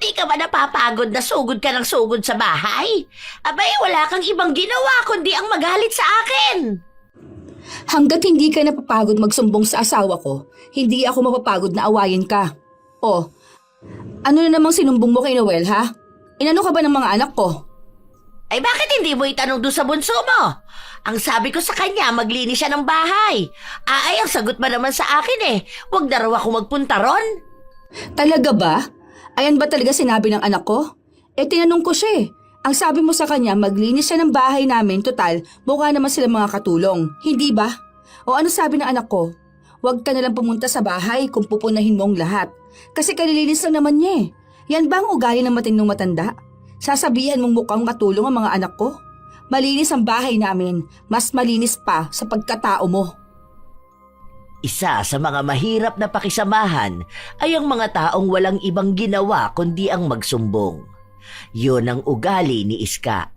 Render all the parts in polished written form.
Hindi ka ba napapagod na sugod ka ng sugod sa bahay? Abay, wala kang ibang ginawa kundi ang magalit sa akin. Hanggat hindi ka napapagod magsumbong sa asawa ko, hindi ako mapapagod na awayin ka. O, ano na namang sinumbong mo kay Noel, ha? Inano ka ba ng mga anak ko? Ay bakit hindi mo itanong doon sa bunso mo? Ang sabi ko sa kanya, maglinis siya ng bahay. Ay, ang sagot ba naman sa akin huwag na raw ako magpunta ron. Talaga ba? Ayan ba talaga sinabi ng anak ko? Tinanong ko siya. Ang sabi mo sa kanya, maglinis siya ng bahay namin, total, mukha naman sila mga katulong. Hindi ba? O ano sabi ng anak ko? Huwag ka nalang pumunta sa bahay kung pupunahin mo ang lahat. Kasi kalilinis lang naman niya. Yan ba ang ugali ng matinong matanda? Sasabihan mong mukhang katulong ang mga anak ko? Malinis ang bahay namin, mas malinis pa sa pagkatao mo. Isa sa mga mahirap na pakisamahan ay ang mga taong walang ibang ginawa kundi ang magsumbong. Yun ang ugali ni Iska.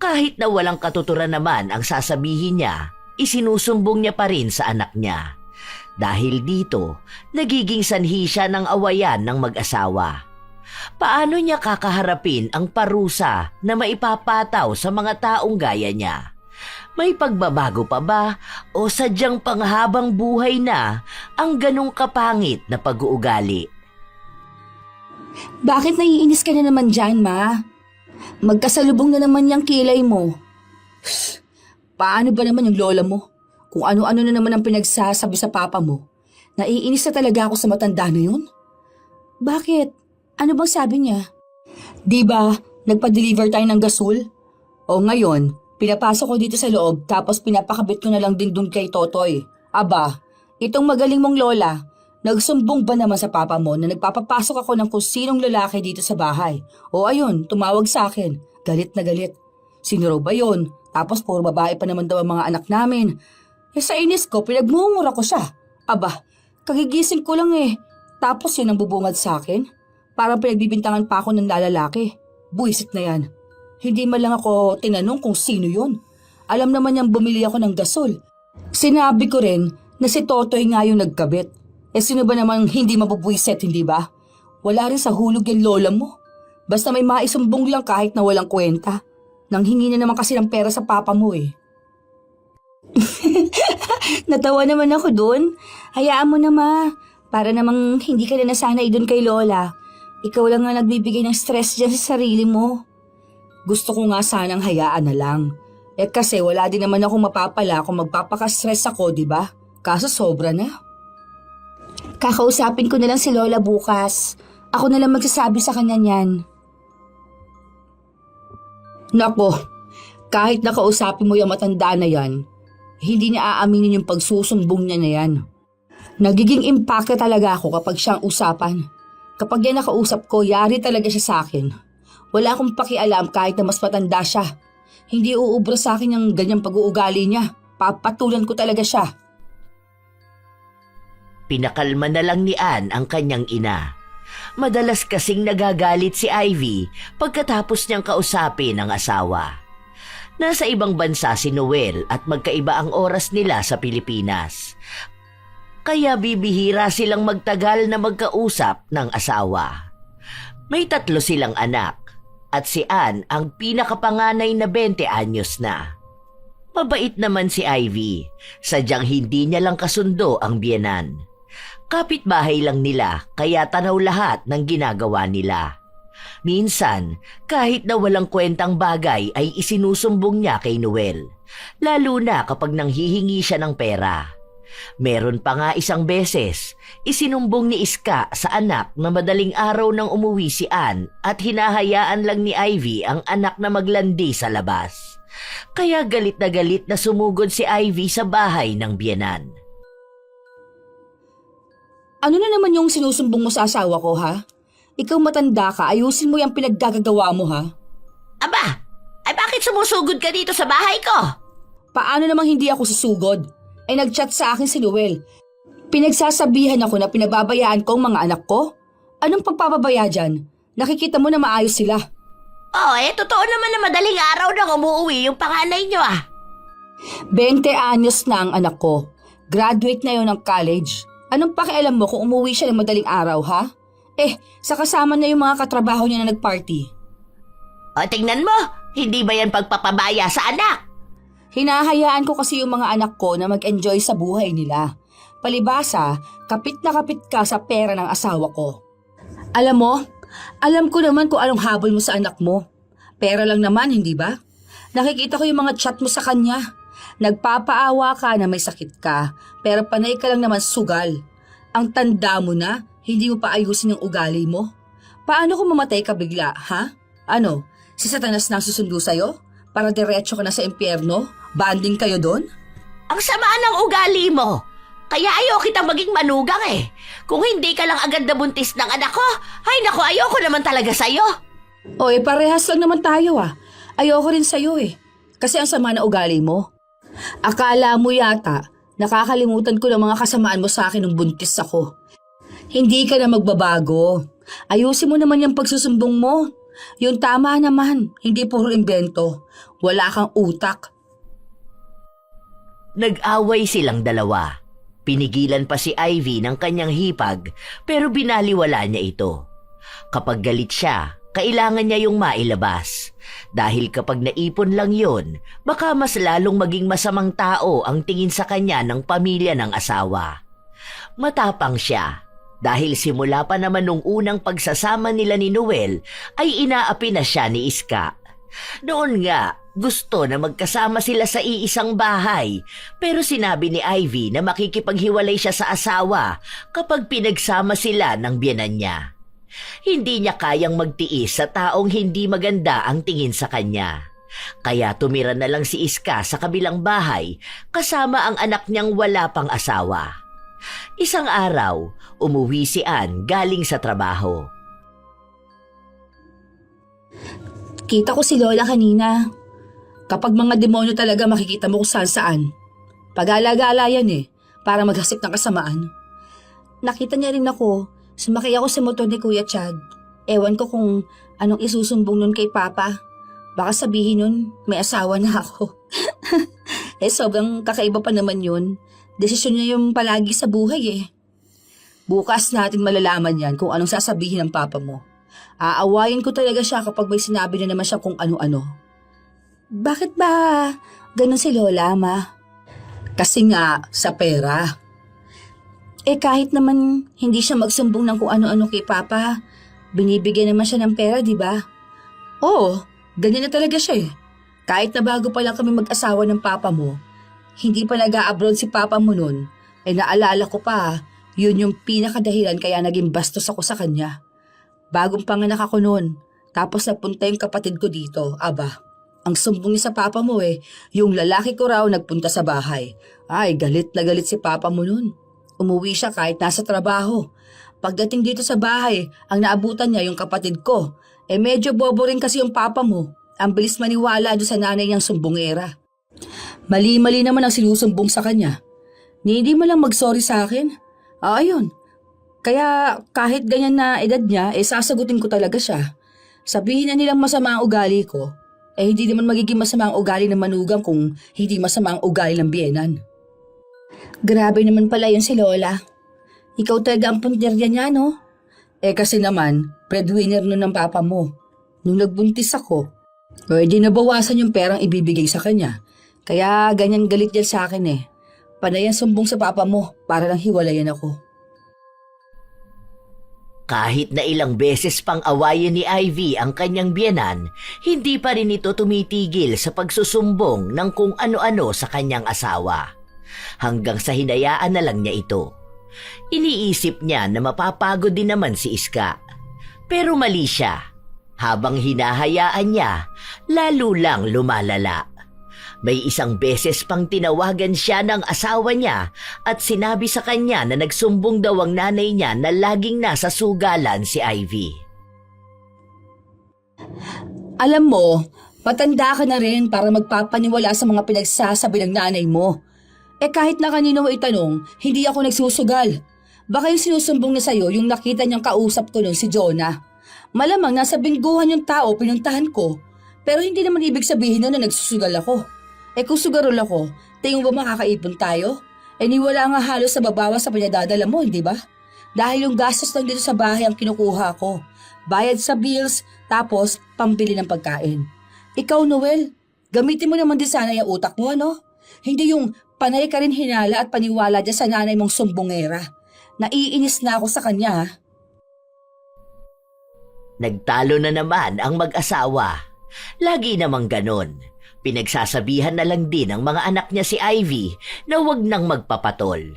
Kahit na walang katuturan naman ang sasabihin niya, isinusumbong niya pa rin sa anak niya. Dahil dito, nagiging sanhi siya ng awayan ng mag-asawa. Paano niya kakaharapin ang parusa na maipapataw sa mga taong gaya niya? May pagbabago pa ba o sadyang panghabang buhay na ang ganong kapangit na pag-uugali? Bakit naiinis ka na naman dyan, ma? Magkasalubong na naman yung kilay mo. Paano ba naman yung lola mo? Kung ano-ano na naman ang pinagsasabi sa papa mo. Naiinis na talaga ako sa matanda na yun. Bakit? Ano bang sabi niya? Di ba, nagpa-deliver tayo ng gasol? O ngayon, pinapasok ko dito sa loob tapos pinapakabit ko na lang din dun kay Totoy. Aba, itong magaling mong lola, nagsumbong ba naman sa papa mo na nagpapapasok ako ng kung sinong lalaki dito sa bahay? O ayun, tumawag sa akin. Galit na galit. Sino raw ba yun? Tapos puro babae pa naman daw ang mga anak namin. Sa inis ko, pinagmumura ko siya. Aba, kagigising ko lang Tapos yun ang bubungad sa akin. Parang pinagbibintangan pa ako ng lalaki. Buisit na yan. Hindi man lang ako tinanong kung sino yun. Alam naman niyang bumili ako ng gasol. Sinabi ko rin na si Totoy nga yung nagkabit. Sino ba namang hindi mabubuisit, hindi ba? Wala rin sa hulog yung lola mo. Basta may maisumbong lang kahit na walang kwenta. Nanghingi na naman kasi ng pera sa papa mo Natawa naman ako dun. Hayaan mo na, ma. Para namang hindi ka na nasanay dun kay lola. Ikaw lang nga nagbibigay ng stress dyan sa sarili mo. Gusto ko nga sanang hayaan na lang. Kasi wala din naman ako mapapala kung magpapaka-stress ako, di ba? Kaso sobra na. Kakausapin ko na lang si lola bukas. Ako na lang magsasabi sa kanya niyan. Nako, kahit nakausapin mo yung matanda na yan, hindi niya aaminin yung pagsusumbong niya na yan. Nagiging impacted talaga ako kapag siyang usapan. Kapag yan nakausap ko, yari talaga siya sa akin. Wala akong pakialam kahit na mas matanda siya. Hindi uubra sa akin yung ganyang pag-uugali niya. Papatulan ko talaga siya. Pinakalma na lang ni Ann ang kanyang ina. Madalas kasing nagagalit si Ivy pagkatapos niyang kausapin ang asawa. Nasa ibang bansa si Noel at magkaiba ang oras nila sa Pilipinas. Kaya bibihira silang magtagal na magkausap ng asawa. May 3 silang anak at si Ann ang pinakapanganay na 20 anyos na. Mabait naman si Ivy, sadyang hindi niya lang kasundo ang biyenan. Kapitbahay lang nila kaya tanaw lahat ng ginagawa nila. Minsan, kahit na walang kwentang bagay ay isinusumbong niya kay Noel, lalo na kapag nanghihingi siya ng pera. Meron pa nga isang beses, isinumbong ni Iska sa anak na madaling araw nang umuwi si Ann at hinahayaan lang ni Ivy ang anak na maglandi sa labas. Kaya galit na sumugod si Ivy sa bahay ng biyenan. Ano na naman yung sinusumbong mo sa asawa ko, ha? Ikaw matanda ka, ayusin mo yung pinaggagawa mo, ha? Aba, ay bakit sumusugod ka dito sa bahay ko? Paano namang hindi ako susugod? Ay nag-chat sa akin si Noel. Pinagsasabihan ako na pinababayaan ko ang mga anak ko? Anong pagpapabaya dyan? Nakikita mo na maayos sila. Totoo naman na madaling araw nang umuwi yung panganay nyo 20 anyos na ang anak ko. Graduate na yon ng college. Anong pakialam mo kung umuwi siya ng madaling araw, ha? Sa kasama na yung mga katrabaho niya na nagparty. O tingnan mo, hindi ba yan pagpapabaya sa anak? Hinahayaan ko kasi yung mga anak ko na mag-enjoy sa buhay nila. Palibasa, kapit na kapit ka sa pera ng asawa ko. Alam mo, alam ko naman kung anong habol mo sa anak mo. Pera lang naman, hindi ba? Nakikita ko yung mga chat mo sa kanya. Nagpapaawa ka na may sakit ka, pero panay ka lang naman sugal. Ang tanda mo na, hindi mo pa ayusin yung ugali mo. Paano kung mamatay ka bigla, ha? Ano, si Satanas na susundo sa'yo? Para diretso ka na sa impyerno? Banding kayo doon? Ang sama ng ugali mo. Kaya ayaw kita maging manugang eh. Kung hindi ka lang agad nabuntis ng anak ko, ay naku, ayoko naman talaga sa'yo. Parehas lang naman tayo ah. Ayoko rin sa'yo eh. Kasi ang sama na ugali mo. Akala mo yata, nakakalimutan ko ng mga kasamaan mo sa akin nung buntis ako. Hindi ka na magbabago. Ayusin mo naman yung pagsusumbong mo. Yung tama naman, hindi puro imbento. Wala kang utak. Nag-away silang dalawa. Pinigilan pa si Ivy ng kanyang hipag pero binaliwala niya ito. Kapag galit siya, kailangan niya yung mailabas. Dahil kapag naipon lang yun, baka mas lalong maging masamang tao ang tingin sa kanya ng pamilya ng asawa. Matapang siya. Dahil simula pa naman nung unang pagsasama nila ni Noel ay inaapi na siya ni Iska. Noon nga, gusto na magkasama sila sa iisang bahay pero sinabi ni Ivy na makikipaghiwalay siya sa asawa kapag pinagsama sila ng biyenan niya. Hindi niya kayang magtiis sa taong hindi maganda ang tingin sa kanya. Kaya tumira na lang si Iska sa kabilang bahay kasama ang anak niyang wala pang asawa. Isang araw, umuwi si Ann galing sa trabaho. Kita ko si Lola kanina. Kapag mga demonyo talaga makikita mo kung saan. Pag-alagala yan para maghasik ng kasamaan. Nakita niya rin ako, sumakay ako sa motor ni Kuya Chad. Ewan ko kung anong isusumbong nun kay Papa. Baka sabihin nun, may asawa na ako. Sobrang kakaiba pa naman yun. Desisyon niya yung palagi sa buhay Bukas natin malalaman yan kung anong sasabihin ng Papa mo. Aawayin ko talaga siya kapag may sinabi na naman siya kung ano-ano. Bakit ba ganun si Lola, Ma? Kasi nga, sa pera. Kahit naman hindi siya magsumbong ng kung ano-ano kay Papa, binibigyan naman siya ng pera, di ba? Oo, ganyan na talaga siya Kahit na bago pa lang kami mag-asawa ng Papa mo, hindi pa nag-a-abroad si Papa mo nun, naalala ko pa, yun yung pinakadahilan kaya naging bastos ako sa kanya. Bagong panganak ako nun, tapos napunta yung kapatid ko dito, aba. Ang sumbong niya sa Papa mo yung lalaki ko raw nagpunta sa bahay. Ay, galit na galit si Papa mo nun. Umuwi siya kahit nasa trabaho. Pagdating dito sa bahay, ang naabutan niya yung kapatid ko. Medyo bobo rin kasi yung Papa mo. Ang bilis maniwala doon sa nanay niyang sumbongera. Mali-mali naman ang sinusumbong sa kanya. Hindi mo lang mag-sorry sa akin. Ayun. Kaya kahit ganyan na edad niya, sasagutin ko talaga siya. Sabihin na nilang masama ang ugali ko, hindi naman magiging masama ang ugali ng manugang kung hindi masama ang ugali ng biyenan. Grabe naman pala yun si Lola. Ikaw talaga ang punterya niya, no? Kasi naman, breadwinner nun ng Papa mo. Nung nagbuntis ako, di nabawasan yung perang ibibigay sa kanya. Kaya ganyan galit yan sa akin Panay ang sumbong sa Papa mo para lang hiwalayan ako. Kahit na ilang beses pang awayin ni Ivy ang kanyang biyenan, hindi pa rin ito tumitigil sa pagsusumbong ng kung ano-ano sa kanyang asawa. Hanggang sa hinayaan na lang niya ito. Iniisip niya na mapapagod din naman si Iska. Pero mali siya. Habang hinahayaan niya, lalo lang lumalala. May isang beses pang tinawagan siya ng asawa niya at sinabi sa kanya na nagsumbong daw ang nanay niya na laging nasa sugalan si Ivy. Alam mo, matanda ka na rin para magpapaniwala sa mga pinagsasabi ng nanay mo. Kahit na kanino mo itanong, hindi ako nagsusugal. Baka yung sinusumbong na sa'yo yung nakita niyang kausap ko nun si Jonah. Malamang nasa bingguhan yung tao pinuntahan ko, pero hindi naman ibig sabihin na nagsusugal ako. Kung sugarol ako, tingin mo ba makakaipon tayo? Niwala nga halos sa babawa sa pinadadala mo, hindi ba? Dahil yung gastos lang dito sa bahay ang kinukuha ko. Bayad sa bills, tapos pambili ng pagkain. Ikaw, Noel, gamitin mo naman din sana yung utak mo, ano? Hindi yung panay ka rin hinala at paniwala dyan sa nanay mong sumbongera. Naiinis na ako sa kanya, ha? Nagtalo na naman ang mag-asawa. Lagi namang ganon. Pinagsasabihan na lang din ng mga anak niya si Ivy na huwag nang magpapatol.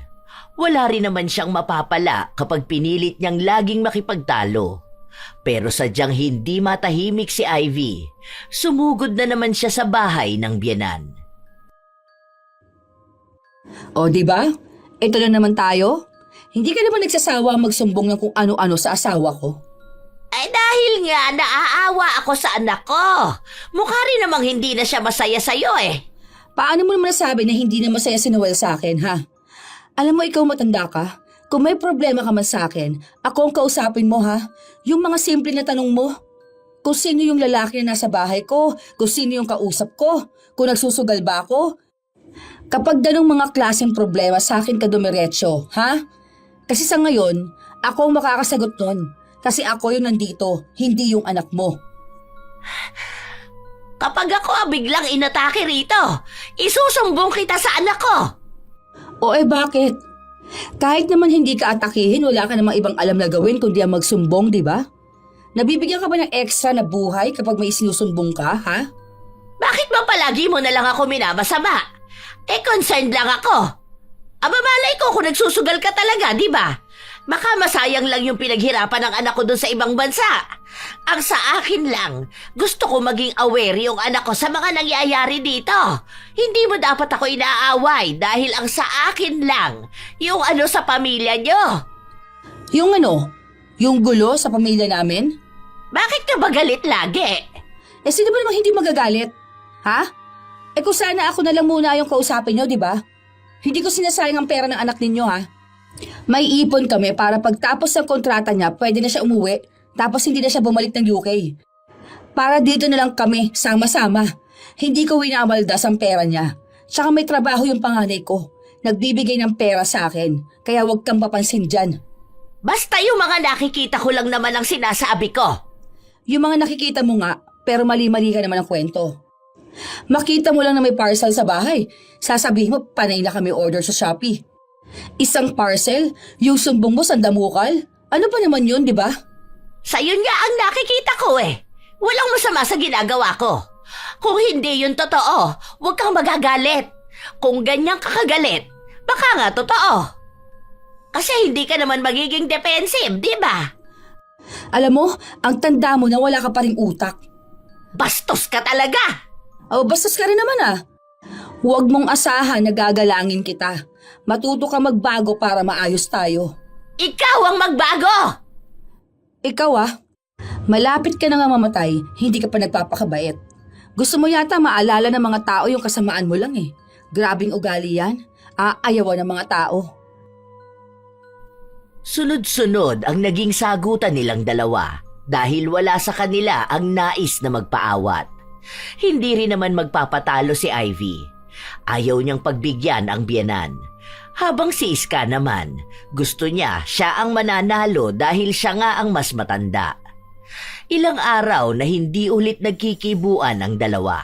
Wala rin naman siyang mapapala kapag pinilit niyang laging makipagtalo. Pero sadyang hindi matahimik si Ivy. Sumugod na naman siya sa bahay ng biyenan. O, di ba? Ito na naman tayo. Hindi ka naman nagsasawa magsumbong ng kung ano-ano sa asawa ko. Ay dahil nga naaawa ako sa anak ko. Mukha rin namang hindi na siya masaya sa'yo eh. Paano mo naman nasabi na hindi na masaya si Noel sa akin, ha? Alam mo, ikaw matanda ka. Kung may problema ka man sa akin, ako ang kausapin mo, ha? Yung mga simple na tanong mo. Kung sino yung lalaki na nasa bahay ko, kung sino yung kausap ko, kung nagsusugal ba ako. Kapag ganong mga klaseng problema sa akin ka dumiretso, ha? Kasi sa ngayon, ako ang makakasagot nun. Kasi ako yung nandito, hindi yung anak mo. Kapag ako biglang inatake rito, isusumbong kita sa anak ko. O bakit? Kahit naman hindi ka atakihin, wala ka namang ibang alam na gawin kundi ang magsumbong, di ba? Nabibigyan ka ba ng extra na buhay kapag may sinusumbong ka, ha? Bakit ba palagi mo na lang ako minamasama? Concerned lang ako. Aba malay ko kung nagsusugal ka talaga, di ba? Baka masayang lang yung pinaghirapan ng anak ko doon sa ibang bansa. Ang sa akin lang, gusto ko maging aware yung anak ko sa mga nangyayari dito. Hindi mo dapat ako inaaway dahil ang sa akin lang, yung ano sa pamilya nyo. Yung ano? Yung gulo sa pamilya namin? Bakit ka ba galit lagi? Sino ba namang hindi magagalit? Ha? Kung sana ako na lang muna yung kausapin nyo, di ba? Hindi ko sinasayang ang pera ng anak ninyo, ha? May ipon kami para pagtapos ng kontrata niya, pwede na siya umuwi, tapos hindi na siya bumalik ng UK. Para dito na lang kami, sama-sama. Hindi ko winamaldas ang pera niya. Tsaka may trabaho yung panganay ko. Nagbibigay ng pera sa akin, kaya huwag kang papansin dyan. Basta yung mga nakikita ko lang naman ang sinasabi ko. Yung mga nakikita mo nga, pero mali-mali ka naman ang kwento. Makita mo lang na may parcel sa bahay, sasabihin mo panay na kami order sa Shopee. Isang parcel? Yung sumbong mo sandamukal? Ano pa naman yun, di ba? Sa'yo nga ang nakikita ko eh. Walang masama sa ginagawa ko. Kung hindi yun totoo, huwag kang magagalit. Kung ganyan ka kagalit, baka nga totoo. Kasi hindi ka naman magiging defensive, di ba? Alam mo, ang tanda mo na wala ka pa ring utak. Bastos ka talaga! Bastos ka rin naman, ah. Huwag mong asahan na gagalangin kita. Matuto ka magbago para maayos tayo. Ikaw ang magbago! Ikaw, malapit ka na nga mamatay, hindi ka pa nagpapakabait. Gusto mo yata maalala ng mga tao yung kasamaan mo lang eh. Grabing ugali yan. Aayawan ng mga tao. Sunod-sunod ang naging sagutan nilang dalawa dahil wala sa kanila ang nais na magpaawat. Hindi rin naman magpapatalo si Ivy. Ayaw niyang pagbigyan ang biyenan. Habang si Iska naman, gusto niya siya ang mananalo dahil siya nga ang mas matanda. Ilang araw na hindi ulit nagkikibuan ang dalawa.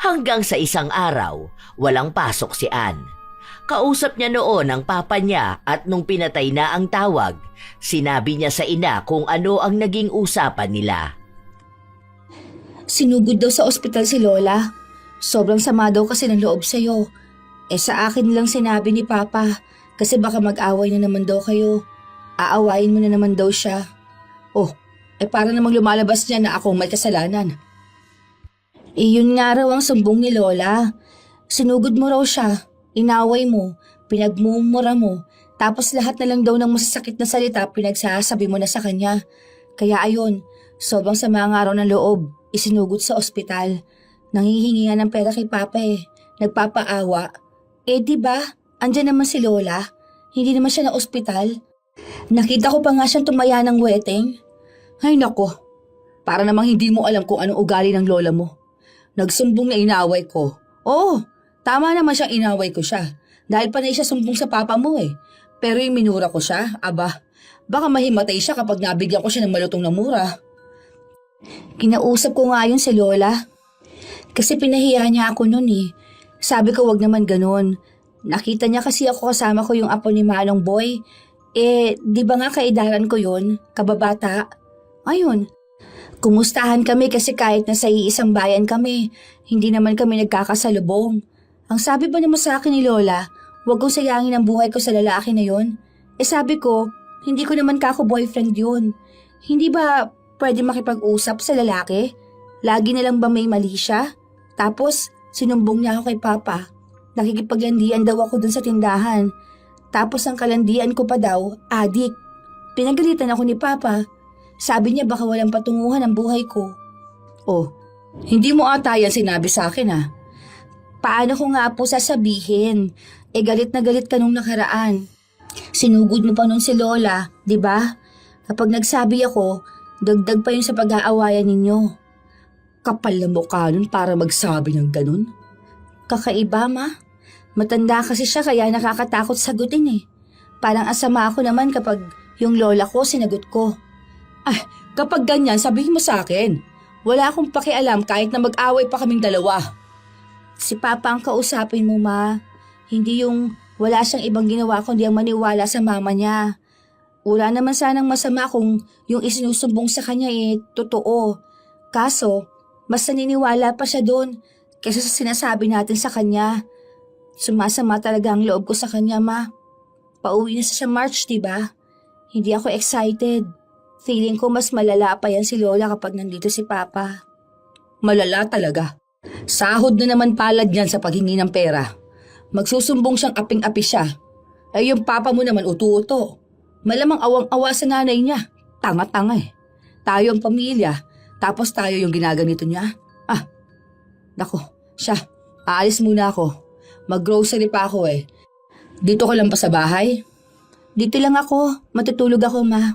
Hanggang sa isang araw, walang pasok si Ann. Kausap niya noon ang papa niya at nung pinatay na ang tawag, sinabi niya sa ina kung ano ang naging usapan nila. Sinugod daw sa ospital si Lola. Sobrang sama daw kasi ng loob sa'yo. Sa akin lang sinabi ni Papa kasi baka mag-away na naman daw kayo. Aawayin mo na naman daw siya. Para namang lumalabas niya na ako may kasalanan. Yun nga raw ang sumbong ni Lola. Sinugod mo raw siya, inaway mo, pinagmumura mo, tapos lahat na lang daw ng masasakit na salita pinagsasabi mo na sa kanya. Kaya ayun, sobrang sama nga raw ng loob, isinugod sa ospital. Nanghihingi nga ng pera kay Papa nagpapaawa. Diba, andyan naman si Lola, hindi naman siya na ospital. Nakita ko pa nga siyang tumaya ng weteng. Ay nako, para namang hindi mo alam kung anong ugali ng lola mo. Nagsumbong na inaway ko. Tama naman siyang inaway ko siya. Dahil panay siya sumbong sa papa mo. Pero yung minura ko siya, aba, baka mahimatay siya kapag nabigyan ko siya ng malutong na mura. Kinausap ko nga yun si Lola. Kasi pinahiya niya ako nun eh. Sabi ko wag naman ganun. Nakita niya kasi ako kasama ko yung apo ni Manong Boy. Di ba nga kaedaran ko yun, kababata? Ayun, kumustahan kami kasi kahit nasa iisang bayan kami, hindi naman kami nagkakasalubong. Ang sabi ba naman sa akin ni Lola, wag kong sayangin ang buhay ko sa lalaki na yun. Sabi ko, hindi ko naman kako-boyfriend yun. Hindi ba pwede makipag-usap sa lalaki? Lagi na lang ba may mali siya? Tapos, sinumbong niya ako kay Papa. Nakikipaglandian daw ako dun sa tindahan. Tapos ang kalandian ko pa daw, adik. Pinagalitan ako ni Papa. Sabi niya baka walang patunguhan ang buhay ko. Oh, hindi mo ata yan sinabi sa akin ah. Paano ko nga po sasabihin? Galit na galit ka nung nakaraan. Sinugod mo pa nun si Lola, di ba? Kapag nagsabi ako, dagdag pa yun sa pag-aawayan ninyo. Kapal na mukha nun para magsabi ng ganun. Kakaiba, ma. Matanda kasi siya kaya nakakatakot sagutin eh. Parang asama ako naman kapag yung lola ko sinagot ko. Kapag ganyan, sabihin mo sa akin. Wala akong pakialam kahit na mag-away pa kaming dalawa. Si Papa ang kausapin mo, ma. Hindi yung wala siyang ibang ginawa kundi ang maniwala sa mama niya. Wala naman sanang masama kung yung isinusumbong sa kanya totoo. Kaso, mas naniniwala pa siya doon kaysa sa sinasabi natin sa kanya. Sumasama talaga ang loob ko sa kanya, ma. Pauwi na siya March, diba? Hindi ako excited. Feeling ko mas malala pa yan si Lola kapag nandito si Papa. Malala talaga. Sahod na naman palad yan sa paghingi ng pera. Magsusumbong siyang aping-api siya. Yung Papa mo naman utu-uto. Malamang awang-awa sa nanay niya. Tanga-tanga eh. Tayo ang pamilya. Tapos tayo yung ginaganito niya. Nako, siya. Aalis muna ako. Mag-grocery pa ako eh. Dito ka lang pa sa bahay? Dito lang ako. Matutulog ako, ma.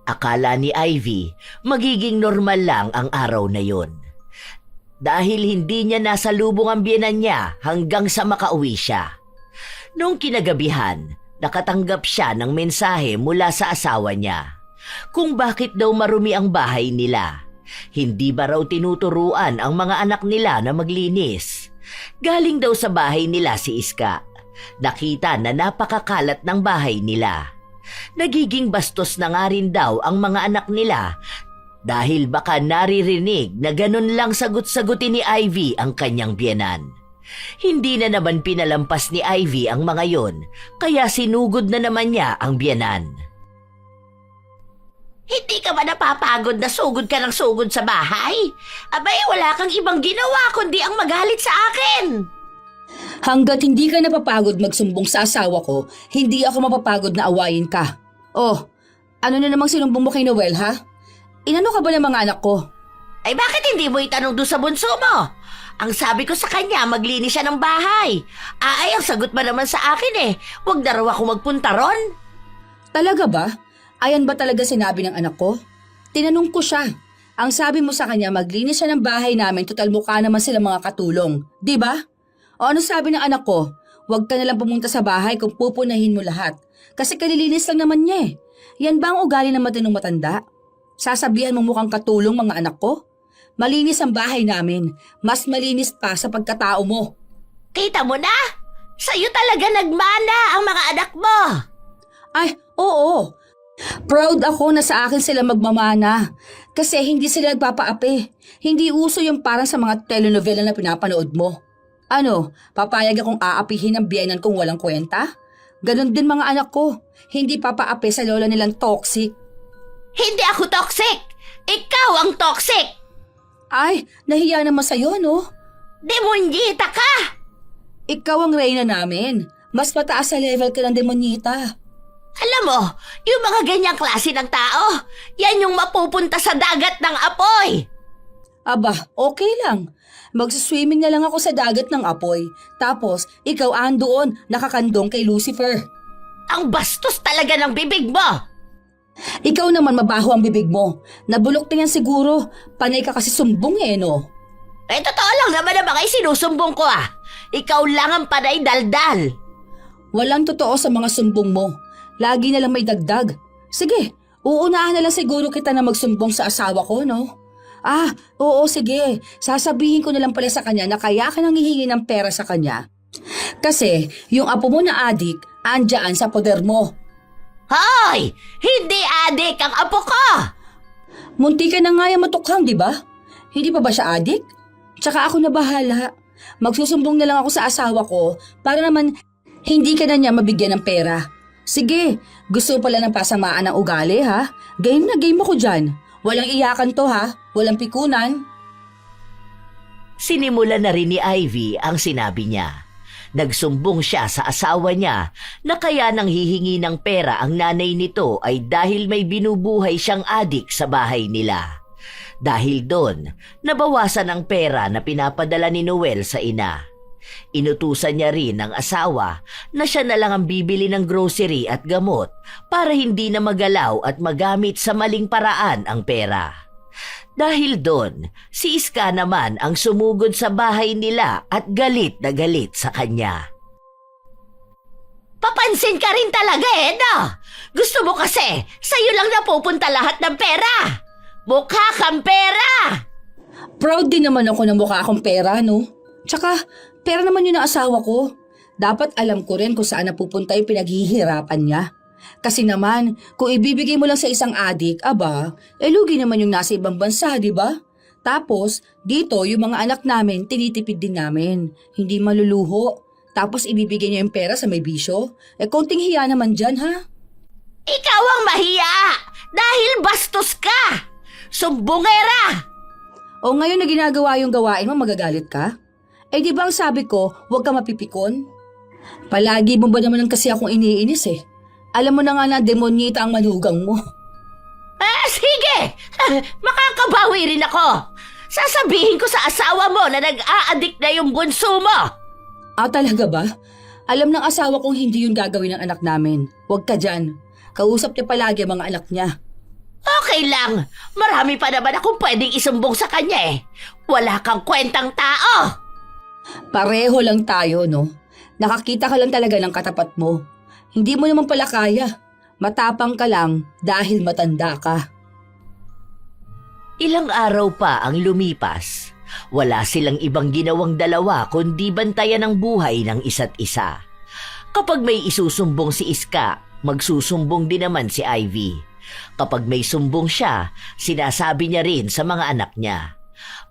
Akala ni Ivy magiging normal lang ang araw na yon. Dahil hindi niya nasalubong ang biyenan niya hanggang sa makauwi siya. Noong kinagabihan, nakatanggap siya ng mensahe mula sa asawa niya kung bakit daw marumi ang bahay nila. Hindi ba raw tinuturuan ang mga anak nila na maglinis? Galing daw sa bahay nila si Iska. Nakita na napakakalat ng bahay nila. Nagiging bastos na nga rin daw ang mga anak nila dahil baka naririnig na ganun lang sagot-sagutin ni Ivy ang kanyang biyenan. Hindi na naman pinalampas ni Ivy ang mga yon, kaya sinugod na naman niya ang biyenan. Hindi ka ba napapagod na sugod ka ng sugod sa bahay? Abay, wala kang ibang ginawa kundi ang magalit sa akin. Hanggat hindi ka napapagod magsumbong sa asawa ko, hindi ako mapapagod na awayin ka. Oh, ano na namang sinumbong mo kay Noel, ha? Inano ka ba ng mga anak ko? Ay bakit hindi mo itanong doon sa bunso mo? Ang sabi ko sa kanya, maglinis siya ng bahay. Ang sagot ba naman sa akin eh, wag na raw ako magpunta ron. Talaga ba? Ayan ba talaga sinabi ng anak ko? Tinanong ko siya. Ang sabi mo sa kanya, maglinis siya ng bahay namin, total mukha naman sila mga katulong. Di ba? O ano sabi ng anak ko? Huwag ka nalang pumunta sa bahay kung pupunahin mo lahat. Kasi kalilinis lang naman niya eh. Yan ba ang ugali ng matinong matanda? Sasabihan mo mukhang katulong mga anak ko? Malinis ang bahay namin. Mas malinis pa sa pagkatao mo. Kita mo na? Sa'yo talaga nagmana ang mga anak mo. Ay, oo. Proud ako na sa akin sila magmamana. Kasi hindi sila nagpapaapi. Hindi uso yung parang sa mga telenovela na pinapanood mo. Ano, papayag akong aapihin ang biyenan kung walang kwenta? Ganon din mga anak ko. Hindi papaapi sa lola nilang toxic. Hindi ako toxic! Ikaw ang toxic! Ay, nahiya naman sa'yo, no? Demonyita ka! Ikaw ang reyna namin. Mas mataas sa level ka ng demonyita. Alam mo, yung mga ganyang klase ng tao, yan yung mapupunta sa dagat ng apoy. Aba, okay lang. Magsiswimming na lang ako sa dagat ng apoy. Tapos, ikaw andoon, nakakandong kay Lucifer. Ang bastos talaga ng bibig mo! Ikaw naman mabaho ang bibig mo. Nabulok na yan siguro. Panay ka kasi sumbong no? Totoo lang naman ang mga isinusumbong ko Ikaw lang ang panay daldal. Walang totoo sa mga sumbong mo. Lagi na lang may dagdag. Sige, uunahan na lang siguro kita na magsumbong sa asawa ko, no? Oo, sige. Sasabihin ko na lang pala sa kanya na kaya ka nang hihingi ng pera sa kanya. Kasi yung apo mo na adik, andyan sa poder mo. Hoy! Hindi adik ang apo ko! Munti ka na nga yung matukhang, di ba? Hindi pa ba siya adik? Tsaka ako na bahala. Magsusumbong na lang ako sa asawa ko para naman hindi ka na niya mabigyan ng pera. Sige, gusto pala ng pasamaan ng ugali, ha? Game na game ako dyan. Walang iyakan to, ha? Walang pikunan. Sinimulan na rin ni Ivy ang sinabi niya. Nagsumbong siya sa asawa niya na kaya nang hihingi ng pera ang nanay nito ay dahil may binubuhay siyang adik sa bahay nila. Dahil doon, nabawasan ang pera na pinapadala ni Noel sa ina. Inutusan niya rin ang asawa na siya na lang ang bibili ng grocery at gamot para hindi na magalaw at magamit sa maling paraan ang pera. Dahil doon, si Iska naman ang sumugod sa bahay nila at galit na galit sa kanya. Papansin ka rin talaga no? Gusto mo kasi, sa'yo lang napupunta lahat ng pera. Mukha kang pera! Proud din naman ako na mukha akong pera, no? Tsaka, pera naman yun ang asawa ko. Dapat alam ko rin kung saan napupunta yung pinaghihirapan niya. Kasi naman, kung ibibigay mo lang sa isang adik, lugi naman yung nasa ibang bansa, di ba? Tapos, dito, yung mga anak namin, tinitipid din namin. Hindi maluluho. Tapos, ibibigay niya yung pera sa may bisyo. Konting hiya naman dyan, ha? Ikaw ang mahiya! Dahil bastos ka! Sumbongera! O ngayon na ginagawa yung gawain mo, magagalit ka? Di ba ang sabi ko, huwag ka mapipikon? Palagi mo ba naman kasi akong iniinis eh? Alam mo na nga na demonyita ang manugang mo. Sige! Makakabawi rin ako! Sasabihin ko sa asawa mo na nag-a-addict na yung bunso mo! Talaga ba? Alam ng asawa kong hindi yun gagawin ng anak namin. Huwag ka dyan. Kausap niya palagi ang mga anak niya. Okay lang. Marami pa naman akong pwedeng isumbong sa kanya eh. Wala kang kwentang tao! Pareho lang tayo, no? Nakakita ka lang talaga ng katapat mo. Hindi mo naman pala kaya. Matapang ka lang dahil matanda ka. Ilang araw pa ang lumipas. Wala silang ibang ginawang dalawa kundi bantayan ang buhay ng isa't isa. Kapag may isusumbong si Iska, magsusumbong din naman si Ivy. Kapag may sumbong siya, sinasabi niya rin sa mga anak niya.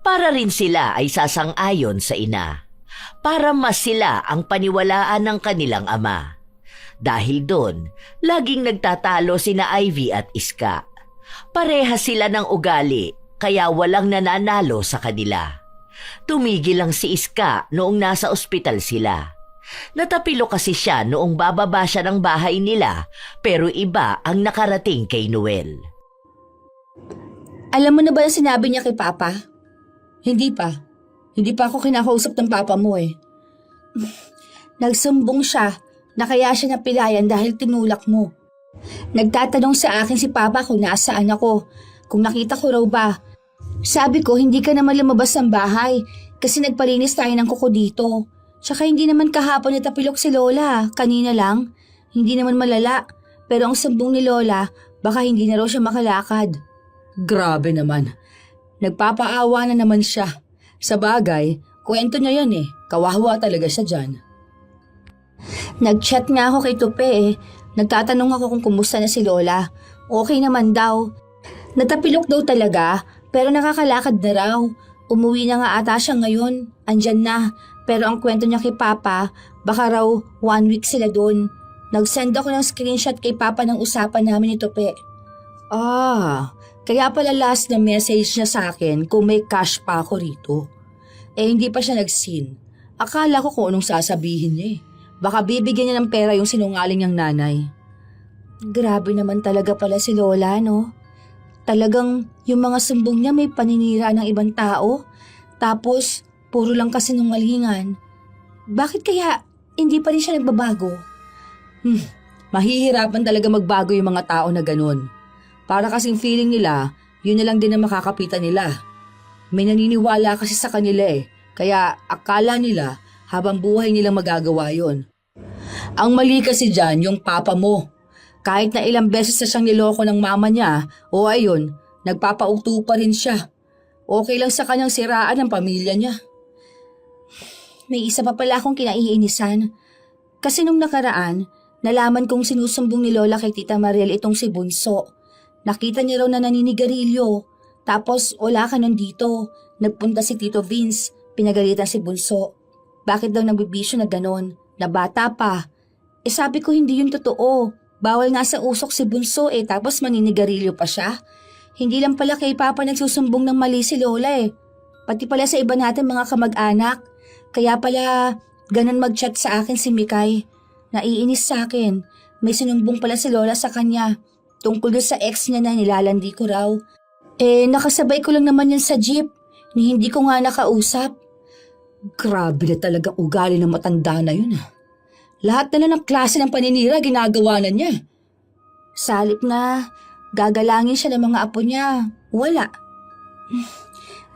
Para rin sila ay sasang-ayon sa ina. Para mas sila ang paniwalaan ng kanilang ama. Dahil doon, laging nagtatalo sina Ivy at Iska. Parehas sila ng ugali, kaya walang nananalo sa kanila. Tumigil lang si Iska noong nasa ospital sila. Natapilo kasi siya noong bababa siya ng bahay nila, pero iba ang nakarating kay Noel. Alam mo na ba yung sinabi niya kay Papa? Hindi pa. Hindi pa ako kinakausap ng Papa mo eh. Nagsumbong siya na kaya siya napilayan dahil tinulak mo. Nagtatanong sa akin si Papa kung nasaan ako, kung nakita ko raw ba. Sabi ko hindi ka naman lumabas ng bahay kasi nagpalinis tayo ng kuko dito. Tsaka hindi naman kahapon natapilok si Lola, kanina lang. Hindi naman malala, pero ang sumbong ni Lola, baka hindi na raw siya makalakad. Grabe naman. Nagpapaawa na naman siya. Sa bagay, kwento niya yan eh. Kawawa talaga siya dyan. Nag-chat nga ako kay Tupe eh. Nagtatanong ako kung kumusta na si Lola. Okay naman daw. Natapilok daw talaga, pero nakakalakad na raw. Umuwi na nga ata siya ngayon. Andyan na. Pero ang kwento niya kay Papa, baka raw 1 week sila doon. Nag-send ako ng screenshot kay Papa ng usapan namin ni Tupe. Kaya pala last na message niya sa akin kung may cash pa ako rito. Hindi pa siya nag-seen. Akala ko kung anong sasabihin niya eh. Baka bibigyan niya ng pera yung sinungaling niyang nanay. Grabe naman talaga pala si Lola, no? Talagang yung mga sumbong niya may paninira ng ibang tao. Tapos, puro lang kasinungalingan. Bakit kaya hindi pa rin siya nagbabago? Mahihirapan talaga magbago yung mga tao na ganun. Para kasing feeling nila, yun na lang din ang makakapitan nila. May naniniwala kasi sa kanila eh. Kaya akala nila habang buhay nilang magagawa yon. Ang mali kasi dyan, yung papa mo. Kahit na ilang beses na siyang niloko ng mama niya, o ayun, nagpapauto pa rin siya. Okay lang sa kanyang siraan ang pamilya niya. May isa pa pala akong kinaiinisan. Kasi nung nakaraan, nalaman kong sinusumbong ni Lola kay Tita Mariel itong si Bunso. Nakita niya raw na naninigarilyo. Tapos wala ka nun dito. Nagpunta si Tito Vince, pinagalitan si Bunso. Bakit daw nagbibisyo na ganon? Na bata pa. Sabi ko hindi yun totoo. Bawal nga sa usok si Bunso tapos maninigarilyo pa siya. Hindi lang pala kay Papa nagsusumbong ng mali si Lola Pati pala sa iba natin mga kamag-anak. Kaya pala ganon mag-chat sa akin si Mikay. Naiinis sa akin. May sinumbong pala si Lola sa kanya. Tungkol doon sa ex niya na nilalandi ko raw. Nakasabay ko lang naman yan sa jeep. Ni hindi ko nga nakausap. Grabe na talaga ugali ng matanda na yun Lahat na lang ng klase ng paninira ginagawa na niya. Salip na gagalangin siya ng mga apo niya. Wala.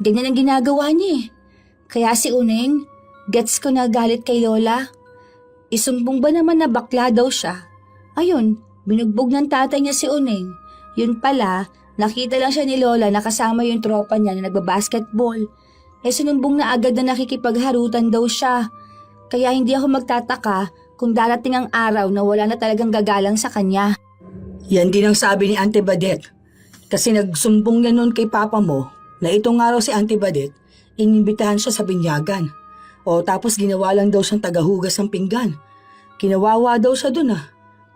Ganyan ang ginagawa niya Kaya si Uneng, gets ko na galit kay Lola. Isumbong ba naman na bakla daw siya? Ayun, binugbog ng tatay niya si Uneng. Yun pala, nakita lang siya ni Lola na kasama yung tropa niya na nagbabasketball. Sinumbong na agad na nakikipagharutan daw siya. Kaya hindi ako magtataka kung darating ang araw na wala na talagang gagalang sa kanya. Yan din ang sabi ni Auntie Badet. Kasi nagsumbong niya noon kay Papa mo na itong araw si Auntie Badet, inimbitahan siya sa binyagan. Tapos ginawa lang daw siyang tagahugas ng pinggan. Kinawawa daw siya dun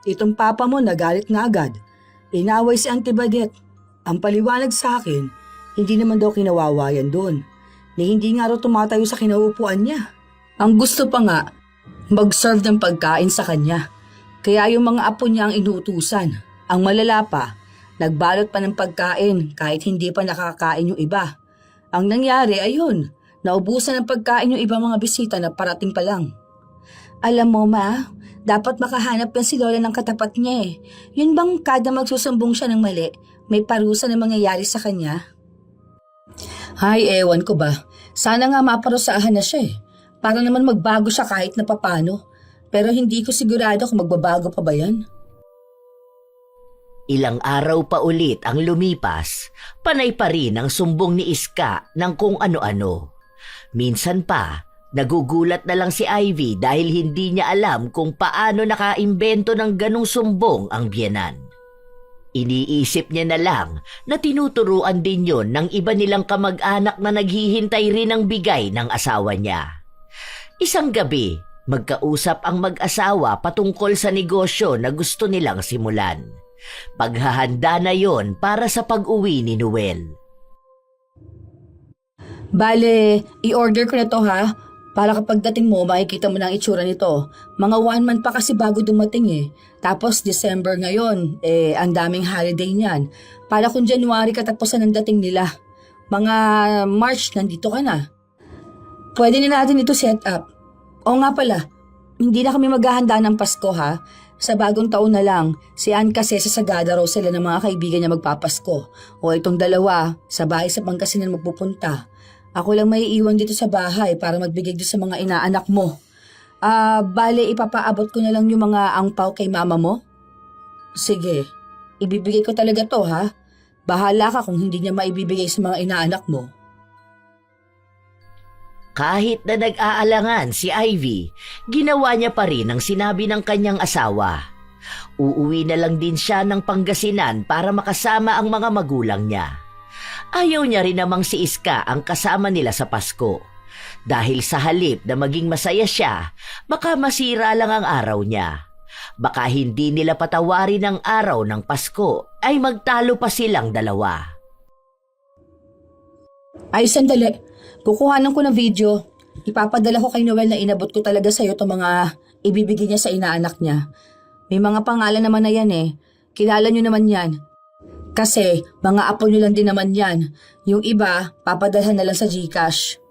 Itong Papa mo nagalit na agad. Inaway si Auntie Badet. Ang paliwanag sa akin, hindi naman daw kinawawa yan doon. Ni hindi nga raw tumatayo sa kinaupuan niya. Ang gusto pa nga, mag-serve ng pagkain sa kanya. Kaya yung mga apo niya ang inuutusan. Ang malala pa, nagbalot pa ng pagkain kahit hindi pa nakakain yung iba. Ang nangyari ayun, naubusan ng pagkain yung ibang mga bisita na parating pa lang. Alam mo ma, dapat makahanap yan si Lola ng katapat niya Yun bang kada magsusumbong siya ng mali, may parusa na mangyayari sa kanya? Ay, ewan ko ba. Sana nga maparusahan na siya Para naman magbago siya kahit na papano. Pero hindi ko sigurado kung magbabago pa ba yan. Ilang araw pa ulit ang lumipas, panay pa rin ang sumbong ni Iska ng kung ano-ano. Minsan pa, nagugulat na lang si Ivy dahil hindi niya alam kung paano nakaimbento ng ganong sumbong ang biyenan. Iniisip niya na lang na tinuturuan din yon ng iba nilang kamag-anak na naghihintay rin ng bigay ng asawa niya. Isang gabi, magkausap ang mag-asawa patungkol sa negosyo na gusto nilang simulan. Paghahanda na yon para sa pag-uwi ni Noel. Bale, i-order ko na to Para kapag dating mo, makikita mo na ang itsura nito. Mga 1 month pa kasi bago dumating Tapos December ngayon, ang daming holiday niyan. Para kung January katapusan ang dating nila. Mga March, nandito ka na. Pwede na natin ito set up. Oo nga pala, hindi na kami maghahanda ng Pasko Sa bagong taon na lang, si Ann kasi sasagada raw sila ng mga kaibigan niya magpapasko. Itong dalawa, sa bahay sa Pangasinan magpupunta. Ako lang may iwan dito sa bahay para magbigay doon sa mga inaanak mo. Bale ipapaabot ko na lang yung mga angpaw kay mama mo? Sige, ibibigay ko talaga to Bahala ka kung hindi niya maibibigay sa mga inaanak mo. Kahit na nag-aalangan si Ivy, ginawa niya pa rin ang sinabi ng kanyang asawa. Uuwi na lang din siya ng Pangasinan para makasama ang mga magulang niya. Ayaw niya rin namang si Iska ang kasama nila sa Pasko. Dahil sa halip na maging masaya siya, baka masira lang ang araw niya. Baka hindi nila patawarin ang araw ng Pasko ay magtalo pa silang dalawa. Ay, sandali. Kukuhanan ko ng video. Ipapadala ko kay Noel na inabot ko talaga sa'yo itong mga ibibigay niya sa inaanak niya. May mga pangalan naman na yan Kilala niyo naman yan. Kasi mga apo niyo lang din naman yan. Yung iba, papadalhan na lang sa GCash.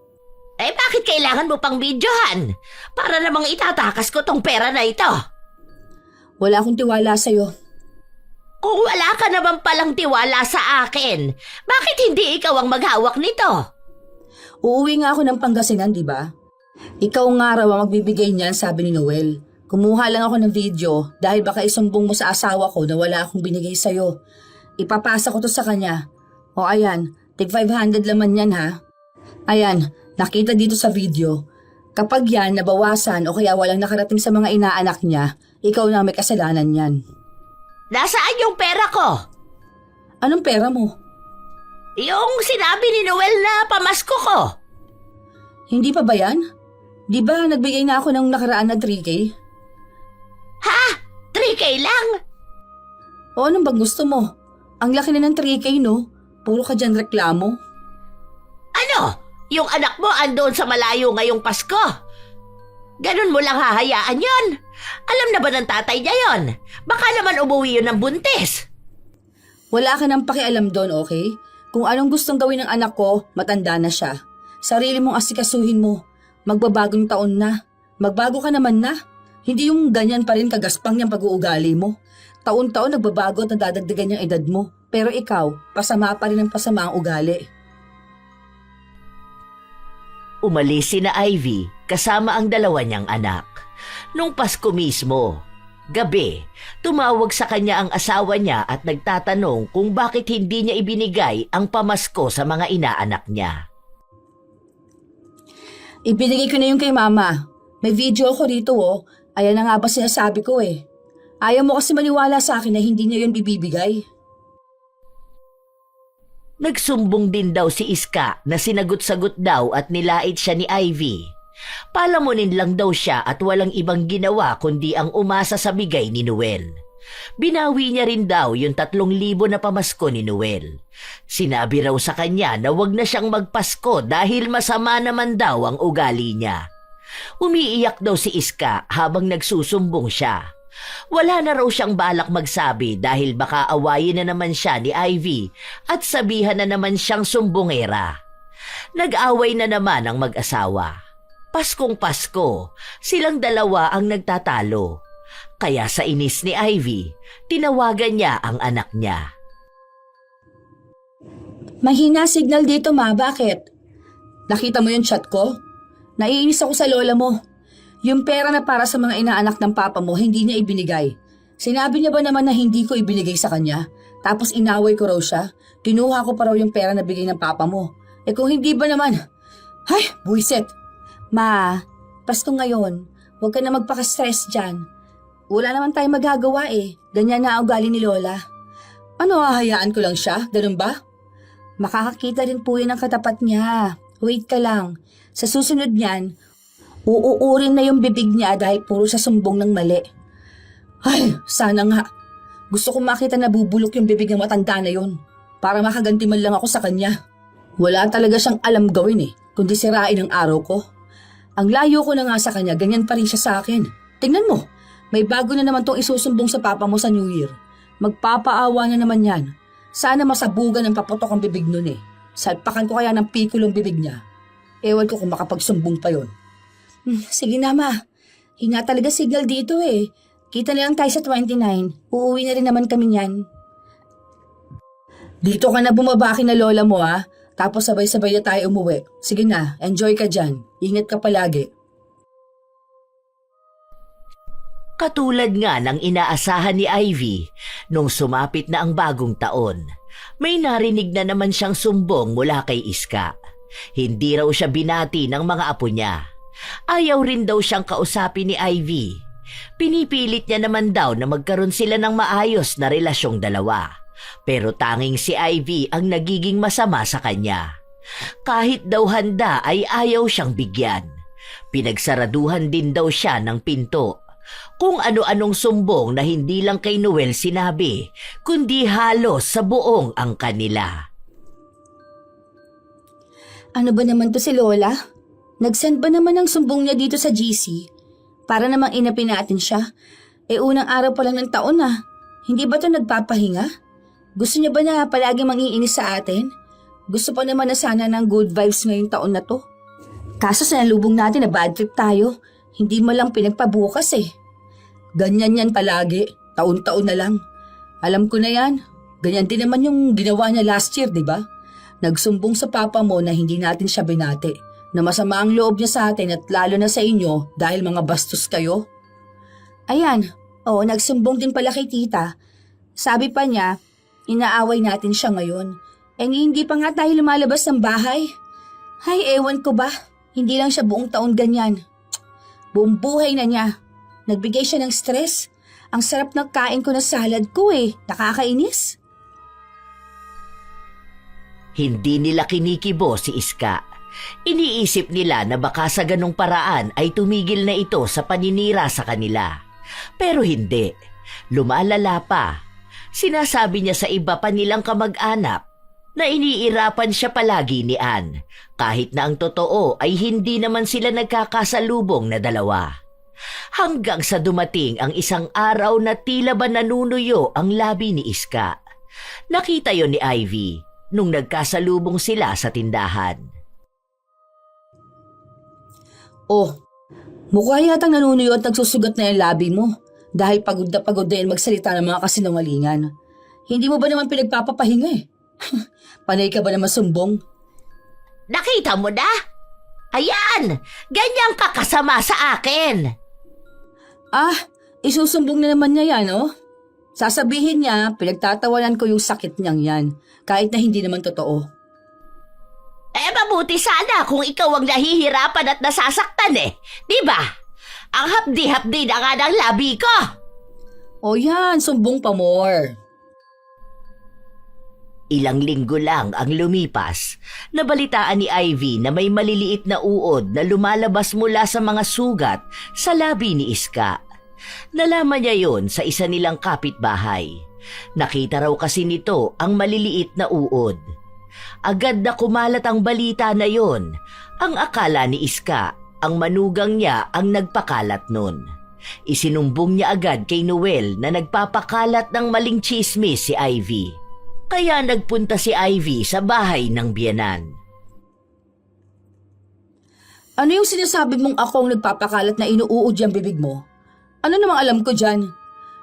Bakit kailangan mo pang videohan? Para namang itatakas ko tong pera na ito. Wala akong tiwala sa'yo. Kung wala ka naman palang tiwala sa akin, bakit hindi ikaw ang maghawak nito? Uuwi nga ako ng Pangasinan, di ba? Ikaw nga raw ang magbibigay niyan, sabi ni Noel. Kumuha lang ako ng video dahil baka isumbong mo sa asawa ko na wala akong binigay sa'yo. Ipapasa ko to sa kanya. O ayan, tig 500 laman yan ha. Ayan, nakita dito sa video. Kapag yan nabawasan o kaya walang nakarating sa mga inaanak niya, ikaw na may kasalanan yan. Nasaan yung pera ko? Anong pera mo? Yung sinabi ni Noel na pamasko ko. Hindi pa ba yan? Di ba nagbigay na ako ng nakaraan na 3K? Ha? 3K lang? O anong bang gusto mo? Ang laki na ng 3K no? Puro ka dyan reklamo. Ano? Yung anak mo andoon sa malayo ngayong Pasko? Ganun mo lang hahayaan yon? Alam na ba ng tatay niya yon? Baka naman umuwi yun ng buntis. Wala ka nang pakialam doon, okay? Kung anong gustong gawin ng anak ko, matanda na siya. Sarili mong asikasuhin mo. Magbabagong taon na. Magbago ka naman na. Hindi yung ganyan pa rin kagaspang niyang pag-uugali mo. Taon-taon nagbabago at nadadagdagan yung edad mo. Pero ikaw, pasama pa rin ang pasama ang ugali. Umalis sina Ivy kasama ang dalawa niyang anak. Nung Pasko mismo, gabi, tumawag sa kanya ang asawa niya at nagtatanong kung bakit hindi niya ibinigay ang pamasko sa mga inaanak niya. Ibinigay ko na yung kay mama. May video ako rito oh. Ayan na nga ba sinasabi ko eh. Ayaw mo kasi maniwala sa akin na hindi niya yun bibibigay. Nagsumbong din daw si Iska na sinagot-sagot daw at nilait siya ni Ivy. Palamunin lang daw siya at walang ibang ginawa kundi ang umasa sa bigay ni Noel. Binawi niya rin daw yung 3,000 na pamasko ni Noel. Sinabi raw sa kanya na wag na siyang magpasko dahil masama naman daw ang ugali niya. Umiiyak daw si Iska habang nagsusumbong siya. Wala na raw siyang balak magsabi dahil baka awayin na naman siya ni Ivy at sabihan na naman siyang sumbongera. Nag-away na naman ang mag-asawa. Paskong Pasko, silang dalawa ang nagtatalo. Kaya sa inis ni Ivy, tinawagan niya ang anak niya. Mahina signal dito ma, bakit? Nakita mo yung chat ko? Naiinis ako sa lola mo. Yung pera na para sa mga inaanak ng papa mo, hindi niya ibinigay. Sinabi niya ba naman na hindi ko ibinigay sa kanya? Tapos inaway ko raw siya. Kinuha ko pa raw yung pera na bigay ng papa mo. Eh kung hindi ba naman? Ay, buwiset. Ma, Pasko ngayon. Huwag ka na magpaka-stress dyan. Wala naman tayong magagawa eh. Ganyan na ang ugali ni Lola. Ano, hahayaan ko lang siya? Ganun ba? Makakakita rin po yan ang katapat niya. Wait ka lang. Sa susunod niyan, uuurin na yung bibig niya dahil puro sa sumbong ng mali. Ay, sana nga. Gusto kong makita na bubulok yung bibig ng matanda na yon para makaganti man lang ako sa kanya. Wala talaga siyang alam gawin eh, kundi sirain ang araw ko. Ang layo ko na nga sa kanya, ganyan pa rin siya sa akin. Tingnan mo, may bago na naman tong isusumbong sa papa mo sa New Year. Magpapaawa na naman yan. Sana masabugan ng paputok ang bibig nun eh. Salpakan ko kaya ng pikulong bibig niya. Ewan ko kung makapagsumbong pa yon. Sige na ma. Hinga talaga signal dito eh. Kita na lang tayo sa 29. Uuwi na rin naman kami niyan. Dito ka na bumaba na lola mo ah. Tapos sabay-sabay na tayo umuwi. Sige na, enjoy ka dyan. Ingat ka palagi. Katulad nga ng inaasahan ni Ivy, nung sumapit na ang bagong taon, may narinig na naman siyang sumbong mula kay Iska. Hindi raw siya binati ng mga apo niya. Ayaw rin daw siyang kausapin ni Ivy. Pinipilit niya naman daw na magkaroon sila ng maayos na relasyong dalawa. Pero tanging si Ivy ang nagiging masama sa kanya. Kahit daw handa ay ayaw siyang bigyan. Pinagsaraduhan din daw siya ng pinto. Kung ano-anong sumbong na hindi lang kay Noel sinabi, kundi halos sa buong ang kanila. Ano ba naman to si Lola? Nag-send ba naman ng sumbong niya dito sa GC? Para namang inapin natin siya. Unang araw pa lang ng taon ah. Hindi ba to nagpapahinga? Gusto niya ba na palagi mangiinis sa atin? Gusto pa naman na sana ng good vibes ngayong taon na to. Kaso sa nalubong natin na bad trip tayo, hindi mo lang pinagpabukas eh. Ganyan yan palagi, taon-taon na lang. Alam ko na yan, ganyan din naman yung ginawa niya last year, di ba? Nagsumbong sa papa mo na hindi natin siya binati, na masama ang loob niya sa atin at lalo na sa inyo dahil mga bastos kayo. Ayan, nagsumbong din pala kay tita. Sabi pa niya, inaaway natin siya ngayon. Hindi pa nga tayo lumalabas ng bahay. Ay, ewan ko ba, hindi lang siya buong taon ganyan. Buong buhay na niya. Nagbigay siya ng stress. Ang sarap ng kain ko na salad ko nakakainis. Hindi nila kinikibo si Iska. Iniisip nila na baka sa ganong paraan ay tumigil na ito sa paninira sa kanila. Pero hindi. Lumalala pa. Sinasabi niya sa iba pa nilang kamag-anak na iniirapan siya palagi ni Ann, kahit na ang totoo ay hindi naman sila nagkakasalubong na dalawa. Hanggang sa dumating ang isang araw na tila ba nanunuyo ang labi ni Iska. Nakita yon ni Ivy nung nagkasalubong sila sa tindahan. Mukha yatang nanunuyo at nagsusugat na yung labi mo dahil pagod na yan magsalita ng mga kasinungalingan. Hindi mo ba naman pinagpapapahinga Panay ka ba naman sumbong? Nakita mo na? Ayan! Ganyang kakasama sa akin! Isusumbong na naman niya yan, Sasabihin niya, pinagtatawanan ko yung sakit niyang yan, kahit na hindi naman totoo. Mabuti sana kung ikaw ang nahihirapan at nasasaktan di ba? Ang hapdi-hapdi na nga ng labi ko! Yan, sumbong pa more. Ilang linggo lang ang lumipas, nabalitaan ni Ivy na may maliliit na uod na lumalabas mula sa mga sugat sa labi ni Iska. Nalaman niya yon sa isa nilang kapitbahay. Nakita raw kasi nito ang maliliit na uod. Agad na kumalat ang balita na yon. Ang akala ni Iska, ang manugang niya ang nagpakalat nun. Isinumbong niya agad kay Noel na nagpapakalat ng maling chismis si Ivy. Kaya nagpunta si Ivy sa bahay ng biyenan. Ano yung sinasabi mong ako ang nagpapakalat na inuuod yung bibig mo? Ano namang alam ko dyan?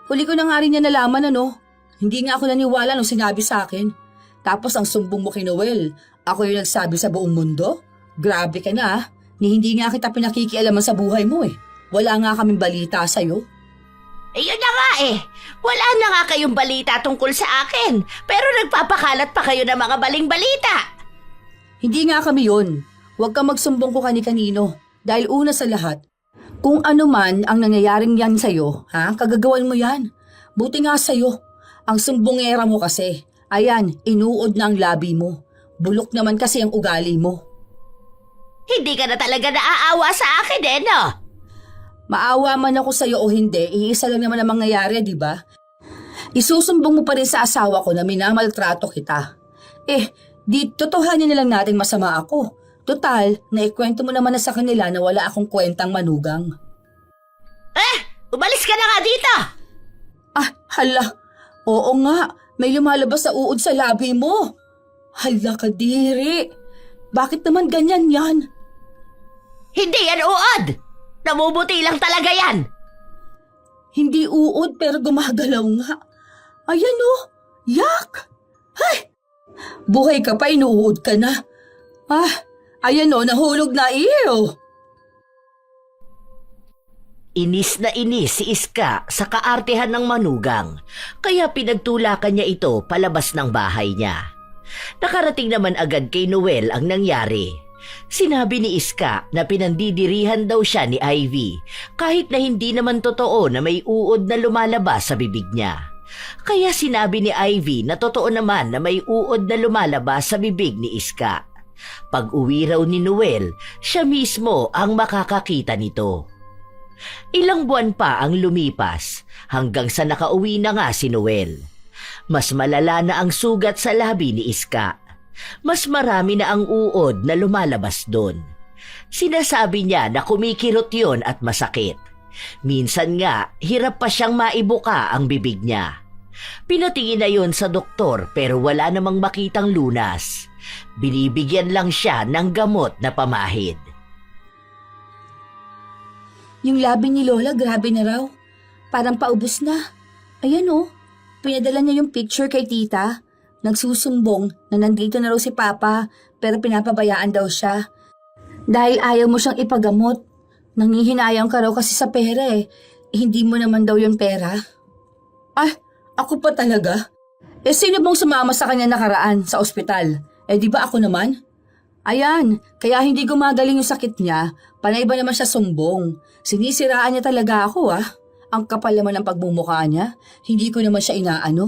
Huli ko na nga rin niya nalaman Hindi nga ako naniwala nung sinabi sa akin. Tapos ang sumbong mo kay Noel, ako yung nagsabi sa buong mundo? Grabe ka na ni hindi nga kita pinakikialaman sa buhay mo Wala nga kaming balita sa'yo. Ayun na nga Wala na nga kayong balita tungkol sa akin, pero nagpapakalat pa kayo ng mga baling balita. Hindi nga kami yun. Huwag kang magsumbong ko kani-kanino. Dahil una sa lahat, kung ano man ang nangyayaring yan sa'yo, kagagawan mo yan. Buti nga sa'yo. Ang sumbongera mo kasi. Ayan, inuod na ang labi mo. Bulok naman kasi ang ugali mo. Hindi ka na talaga naaawa sa akin no? Maawa man ako sa'yo o hindi, iisa lang naman ang mangyayari, di ba? Isusumbong mo pa rin sa asawa ko na minamaltrato kita. Di totohanin na lang natin masama ako. Total, naikwento mo naman na sa kanila na wala akong kwentang manugang. Umalis ka na nga dito! Hala. Oo nga, may lumalabas sa uod sa labi mo. Hala, Kadiri. Bakit naman ganyan yan? Hindi yan uod! Namumuti lang talaga yan! Hindi uod pero gumagalaw nga. Ayan yak! Ay! Buhay ka pa, inuud ka na. Ayan nahulog na iyo. Inis na inis si Iska sa kaartehan ng manugang, kaya pinagtulakan niya ito palabas ng bahay niya. Nakarating naman agad kay Noel ang nangyari. Sinabi ni Iska na pinandidirihan daw siya ni Ivy kahit na hindi naman totoo na may uod na lumalabas sa bibig niya. Kaya sinabi ni Ivy na totoo naman na may uod na lumalabas sa bibig ni Iska. Pag-uwi raw ni Noel, siya mismo ang makakakita nito. Ilang buwan pa ang lumipas hanggang sa nakauwi na nga si Noel. Mas malala na ang sugat sa labi ni Iska. Mas marami na ang uod na lumalabas doon. Sinasabi niya na kumikirot yon at masakit. Minsan nga, hirap pa siyang maibuka ang bibig niya. Pinatingin na yon sa doktor pero wala namang makitang lunas. Binibigyan lang siya ng gamot na pamahid. Yung labi ni Lola, grabe na raw. Parang paubos na. Ayan pinadala niya yung picture kay tita. Nagsusumbong na nandito na raw si Papa pero pinapabayaan daw siya. Dahil ayaw mo siyang ipagamot. Nangihinayang ka raw kasi sa pera hindi mo naman daw yung pera? Ah, ako pa talaga? Sino bang sumama sa kanya nakaraan sa ospital? Di ba ako naman? Ayan, kaya hindi gumagaling yung sakit niya. Panay ba naman siya sumbong? Sinisiraan niya talaga ako Ang kapal naman ng pagmumukha niya. Hindi ko naman siya inaano.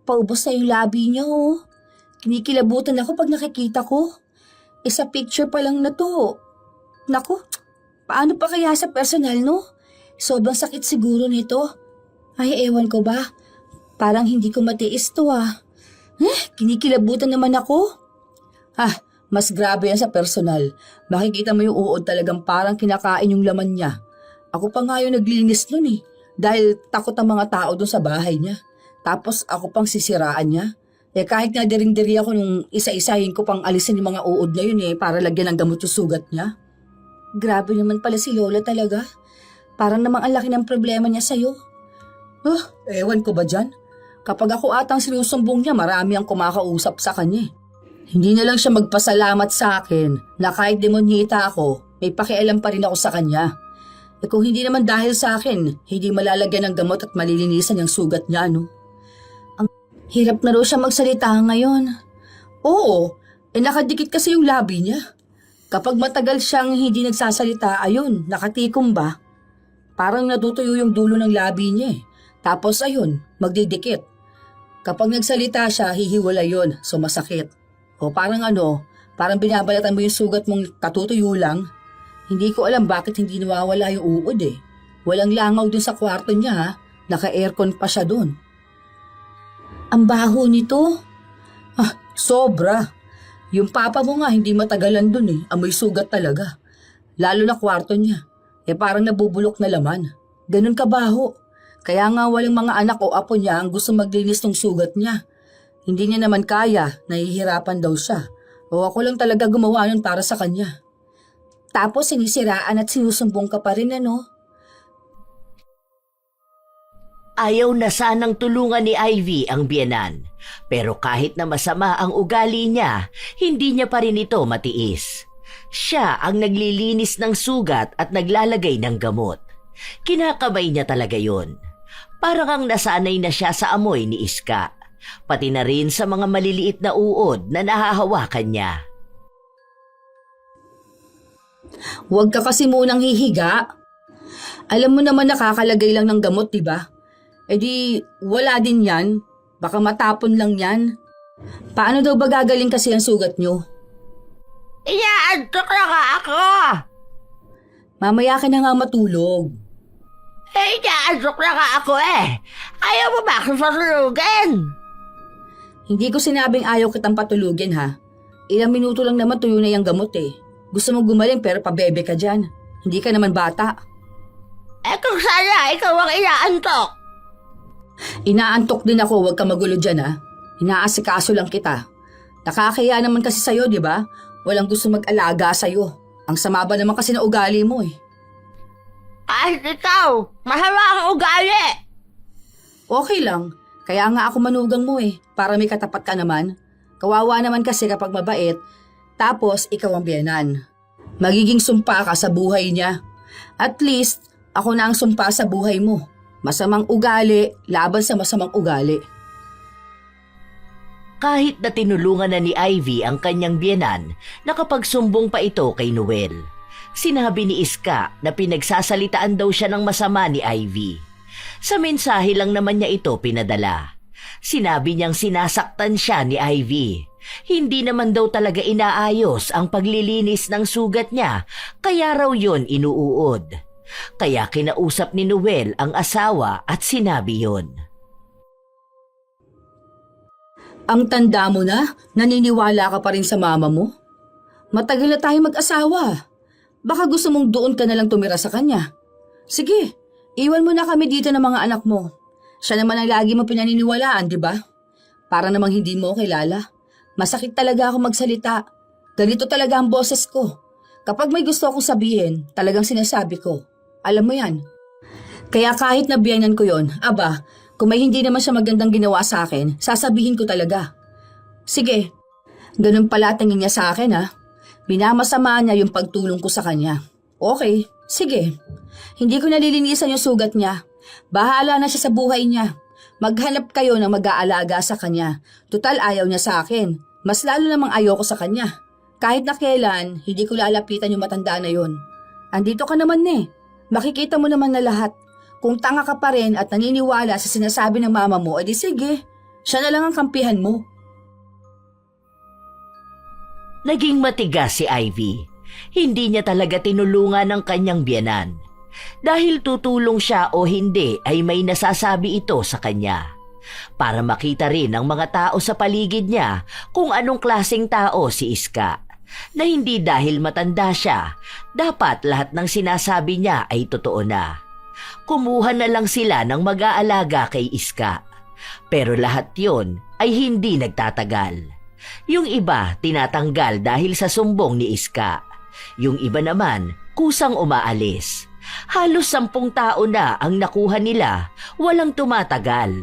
Paubos na yung labi niya Kinikilabutan ako pag nakikita ko. Sa picture pa lang na to. Naku, paano pa kaya sa personal no? Sobrang sakit siguro nito. Ay, ewan ko ba? Parang hindi ko matiis to kinikilabutan naman ako. Mas grabe yan sa personal. Makikita mo yung uod talagang parang kinakain yung laman niya. Ako pa nga yung naglinis nun dahil takot ang mga tao dun sa bahay niya. Tapos ako pang sisiraan niya. Kahit nga diri ako nung isa-isahin ko pang alisin yung mga uod na yun para lagyan ng gamot yung sugat niya. Grabe naman pala si Lola talaga. Parang namang ang laki ng problema niya sa'yo. Ewan ko ba dyan? Kapag ako atang sinusumbong niya, marami ang kumakausap sa kanya Hindi na lang siya magpasalamat sa akin na kahit demonyita ako, may pakialam pa rin ako sa kanya. Kung hindi naman dahil sa akin, hindi malalagyan ng gamot at malilinisan yung sugat niya, Ang hirap na raw siya magsalita ngayon. Oo, nakadikit kasi yung labi niya. Kapag matagal siyang hindi nagsasalita, ayun, nakatikom ba? Parang natutuyo yung dulo ng labi niya Tapos ayun, magdidikit. Kapag nagsalita siya, hihiwala yun, so masakit. O parang parang binabalatan mo yung sugat mong katutuyo lang. Hindi ko alam bakit hindi nawawala yung uod Walang langaw dun sa kwarto niya Naka-aircon pa siya dun. Ang baho nito. Sobra. Yung papa mo nga hindi matagalan dun Amoy sugat talaga. Lalo na kwarto niya. Parang nabubulok na laman. Ganun kabaho. Kaya nga walang mga anak o apo niya ang gusto maglinis ng sugat niya. Hindi niya naman kaya, nahihirapan daw siya. O ako lang talaga gumawa nun para sa kanya. Tapos sinisiraan at sinusumbong ka pa rin Ayaw na sanang tulungan ni Ivy ang biyenan. Pero kahit na masama ang ugali niya, hindi niya pa rin ito matiis. Siya ang naglilinis ng sugat at naglalagay ng gamot. Kinakamay niya talaga yun. Parang ang nasanay na siya sa amoy ni Iska. Pati na rin sa mga maliliit na uod na nahahawakan niya. Huwag ka kasi munang hihiga. Alam mo naman nakakalagay lang ng gamot, diba? Di wala din yan. Baka matapon lang yan. Paano daw ba gagaling kasi ang sugat nyo? Inaantok na nga ako! Mamaya ka na nga matulog. Inaantok na nga ako Ayaw mo ba akong patulugin? Hindi ko sinabing ayaw kitang patulugin Ilang minuto lang naman tuyo na yung gamot Gusto mo gumaling pero pabebe ka dyan. Hindi ka naman bata. Kung sana ikaw ang inaantok. Inaantok din ako, huwag ka magulo dyan Inaasikaso lang kita. Nakakaya naman kasi sa'yo, di ba? Walang gusto mag-alaga sa'yo. Ang sama ba naman kasi na ugali mo Kahit ikaw, masama ang ugali. Okay lang. Kaya nga ako manugang mo para may katapat ka naman. Kawawa naman kasi kapag mabait, tapos ikaw ang biyenan. Magiging sumpa ka sa buhay niya. At least, ako na ang sumpa sa buhay mo. Masamang ugali, laban sa masamang ugali. Kahit na tinulungan na ni Ivy ang kanyang biyenan, nakapagsumbong pa ito kay Noel. Sinabi ni Iska na pinagsasalitaan daw siya ng masama ni Ivy. Sa mensahe lang naman niya ito pinadala. Sinabi niyang sinasaktan siya ni Ivy. Hindi naman daw talaga inaayos ang paglilinis ng sugat niya, kaya raw yun inuuod. Kaya kinausap ni Noel ang asawa at sinabi yun. Ang tanda mo na, naniniwala ka pa rin sa mama mo? Matagal na tayo mag-asawa. Baka gusto mong doon ka na lang tumira sa kanya. Sige, iwan mo na kami dito ng mga anak mo. Siya naman ang lagi mo pinaniniwalaan, di ba? Para namang hindi mo kilala. Masakit talaga ako magsalita. Ganito talaga ang boses ko. Kapag may gusto akong sabihin, talagang sinasabi ko. Alam mo yan. Kaya kahit nabiyanan ko yon, aba, kung may hindi naman siya magandang ginawa sa akin, sasabihin ko talaga. Sige, ganun pala tingin niya sa akin Minamasama niya yung pagtulong ko sa kanya. Okay, Sige, hindi ko nalilinisan yung sugat niya. Bahala na siya sa buhay niya. Maghanap kayo ng mag-aalaga sa kanya. Tutal ayaw niya sa akin. Mas lalo namang ayoko sa kanya. Kahit na kailan, hindi ko lalapitan yung matanda na yun. Andito ka naman eh. Makikita mo naman na lahat. Kung tanga ka pa rin at naniniwala sa sinasabi ng mama mo, edi sige. Siya na lang ang kampihan mo. Naging matigas si Ivy. Hindi niya talaga tinulungan ng kanyang biyenan. Dahil tutulong siya o hindi ay may nasasabi ito sa kanya. Para makita rin ng mga tao sa paligid niya kung anong klaseng tao si Iska. Na hindi dahil matanda siya, dapat lahat ng sinasabi niya ay totoo na. Kumuha na lang sila ng mag-aalaga kay Iska. Pero lahat yon ay hindi nagtatagal. Yung iba tinatanggal dahil sa sumbong ni Iska. Yung iba naman kusang umaalis. Halos 10 tao na ang nakuha nila, walang tumatagal.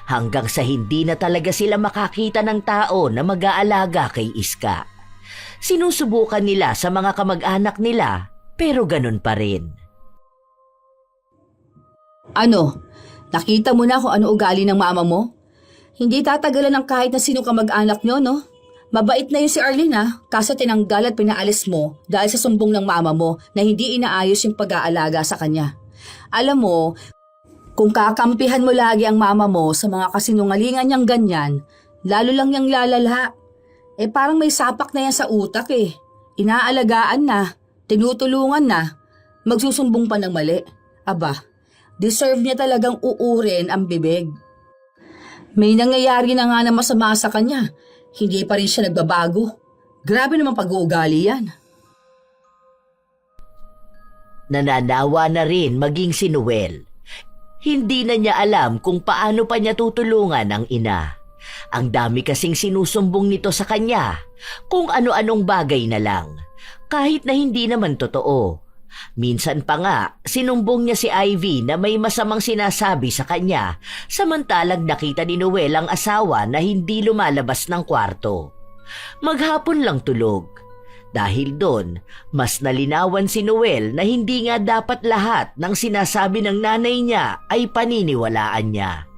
Hanggang sa hindi na talaga sila makakita ng tao na mag-aalaga kay Iska. Sinusubukan nila sa mga kamag-anak nila, pero ganun pa rin. Ano? Nakita mo na kung ano ugali ng mama mo? Hindi tatagalan ng kahit na sino kamag-anak nyo, no? Mabait na yun si Arlene kaso tinanggal at pinaalis mo dahil sa sumbong ng mama mo na hindi inaayos yung pag-aalaga sa kanya. Alam mo, kung kakampihan mo lagi ang mama mo sa mga kasinungalingan niyang ganyan, lalo lang niyang lalala. Parang may sapak na yan sa utak eh. Inaalagaan na, tinutulungan na, magsusumbong pa ng mali. Aba, deserve niya talagang uurin ang bibig. May nangyayari na nga na masama sa kanya. Hindi pa rin siya nagbabago. Grabe naman pag-uugali yan. Nananawa na rin maging si Noel. Hindi na niya alam kung paano pa niya tutulungan ang ina. Ang dami kasing sinusumbong nito sa kanya, kung ano-anong bagay na lang, kahit na hindi naman totoo. Minsan pa nga, sinumbong niya si Ivy na may masamang sinasabi sa kanya, samantalang nakita ni Noel ang asawa na hindi lumalabas ng kwarto. Maghapon lang tulog. Dahil doon, mas nalinawan si Noel na hindi nga dapat lahat ng sinasabi ng nanay niya ay paniniwalaan niya.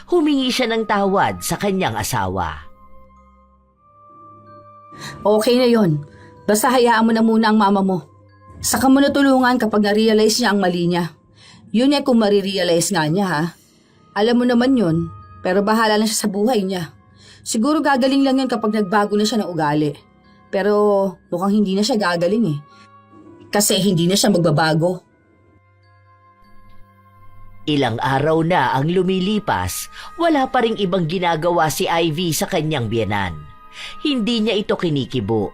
Humingi siya ng tawad sa kanyang asawa. Okay na yon. Basta hayaan mo na muna ang mama mo. Saka mo na tulungan kapag na-realize niya ang mali niya. Yun kung marirealize nga niya ha. Alam mo naman yun, pero bahala na siya sa buhay niya. Siguro gagaling lang yun kapag nagbago na siya ng ugali. Pero mukhang hindi na siya gagaling eh. Kasi hindi na siya magbabago. Ilang araw na ang lumilipas, wala pa ring ibang ginagawa si Ivy sa kanyang biyenan. Hindi niya ito kinikibo.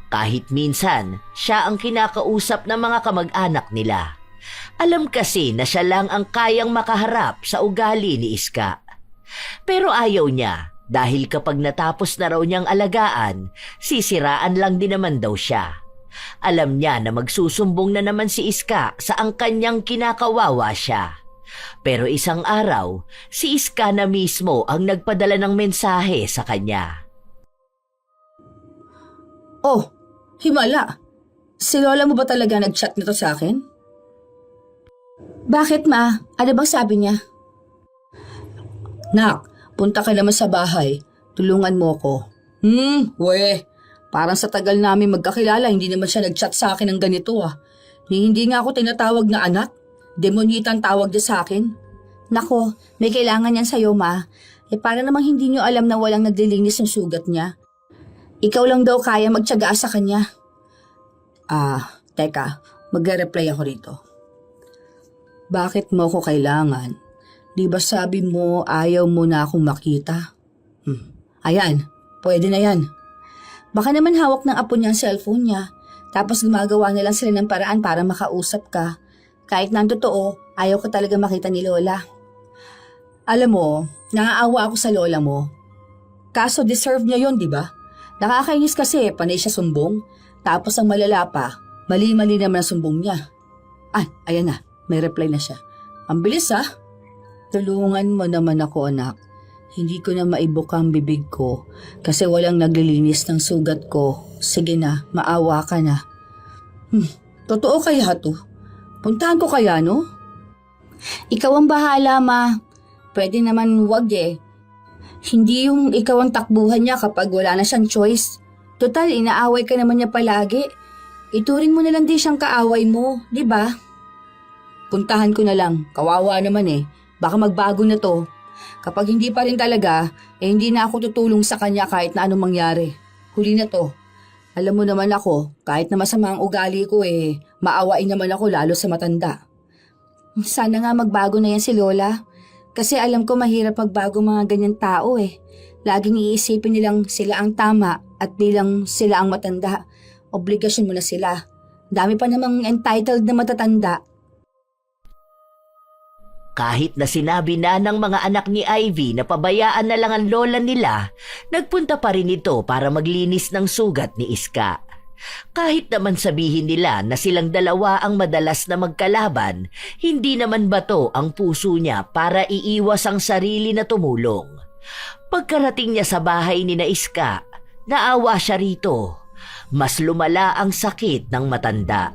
Kahit minsan, siya ang kinakausap ng mga kamag-anak nila. Alam kasi na siya lang ang kayang makaharap sa ugali ni Iska. Pero ayaw niya dahil kapag natapos na raw niyang alagaan, sisiraan lang din naman daw siya. Alam niya na magsusumbong na naman si Iska sa ang kanyang kinakawawa siya. Pero isang araw, si Iska na mismo ang nagpadala ng mensahe sa kanya. Oh, himala. Si Lola mo ba talaga nag-chat nito sa akin? Bakit ma? Ano bang sabi niya? Nak, punta ka naman sa bahay. Tulungan mo ko. Parang sa tagal namin magkakilala, hindi naman siya nag-chat sa akin ng ganito Hindi nga ako tinatawag na anak. Demonyitang tawag niya sa akin. Nako, may kailangan yan sa'yo ma. Para namang hindi niyo alam na walang naglilinis ng sugat niya. Ikaw lang daw kaya magtiyaga sa kanya. Teka, magre-reply ako rito. Bakit mo ko kailangan? Di ba sabi mo ayaw mo na akong makita? Ayan, pwede na yan. Baka naman hawak ng apo niya ang cellphone niya, tapos gumagawa na lang sila ng paraan para makausap ka. Kahit na ang totoo, ayaw ko talaga makita ni Lola. Alam mo, naaawa ako sa Lola mo. Kaso deserve niya yon, di ba? Nakakainis kasi panay siya sumbong. Tapos ang malala pa, mali-mali naman ang sumbong niya. Ayan na, may reply na siya. Ang bilis Tulungan mo naman ako anak. Hindi ko na maibuka ang bibig ko kasi walang naglilinis ng sugat ko. Sige na, maawa ka na. Totoo kaya to? Puntahan ko kaya, no? Ikaw ang bahala, ma. Pwede naman wag eh. Hindi yung ikaw ang takbuhan niya kapag wala na siyang choice. Total, inaaway ka naman niya palagi. Ituring mo na lang din siyang kaaway mo, di ba? Puntahan ko na lang. Kawawa naman eh. Baka magbago na to. Kapag hindi pa rin talaga, hindi na ako tutulong sa kanya kahit na anong mangyari. Huli na to. Alam mo naman ako, kahit na masama ang ugali ko maawain naman ako lalo sa matanda. Sana nga magbago na yan si Lola. Kasi alam ko mahirap magbago mga ganyan tao eh. Laging iisipin nilang sila ang tama at bilang sila ang matanda. Obligasyon mo na sila. Dami pa namang entitled na matatanda. Kahit na sinabi na ng mga anak ni Ivy na pabayaan na lang ang lola nila, nagpunta pa rin ito para maglinis ng sugat ni Iska. Kahit naman sabihin nila na silang dalawa ang madalas na magkalaban, hindi naman bato ang puso niya para iiwas ang sarili na tumulong. Pagkarating niya sa bahay ni Iska, naawa siya rito. Mas lumala ang sakit ng matanda.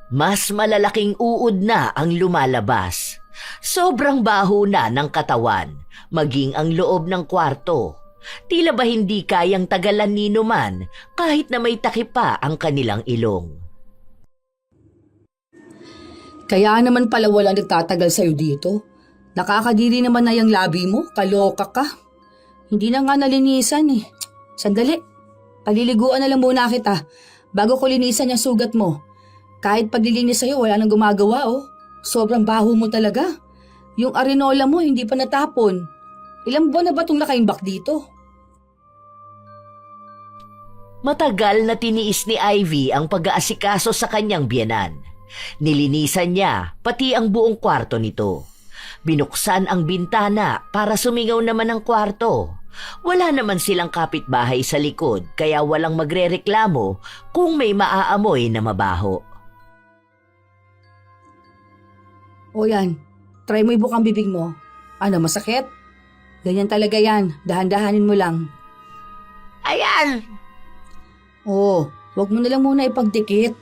Mas malalaking uod na ang lumalabas. Sobrang baho na ng katawan, maging ang loob ng kwarto. Tila ba hindi kayang tagalan ni Numan kahit na may takip pa ang kanilang ilong. Kaya naman pala walang nagtatagal sa'yo dito. Nakakadiri naman na yung labi mo, kaloka ka. Hindi na nga nalinisan eh. Sandali, paliliguan na lang muna kita bago ko linisan yung sugat mo. Kahit paglilinis sa'yo, wala nang gumagawa oh. Sobrang baho mo talaga. Yung arenola mo hindi pa natapon. Ilang buwan na ba itong nakaimbak dito? Matagal na tiniis ni Ivy ang pag-aasikaso sa kanyang biyenan. Nilinisan niya pati ang buong kwarto nito. Binuksan ang bintana para sumingaw naman ang kwarto. Wala naman silang kapitbahay sa likod kaya walang magrereklamo kung may maaamoy na mabaho. O yan, try mo ibukang bibig mo. Ano, masakit? Ganyan talaga yan, dahan-dahanin mo lang. Ayan! Oo, wag mo na lang muna ipagdikit.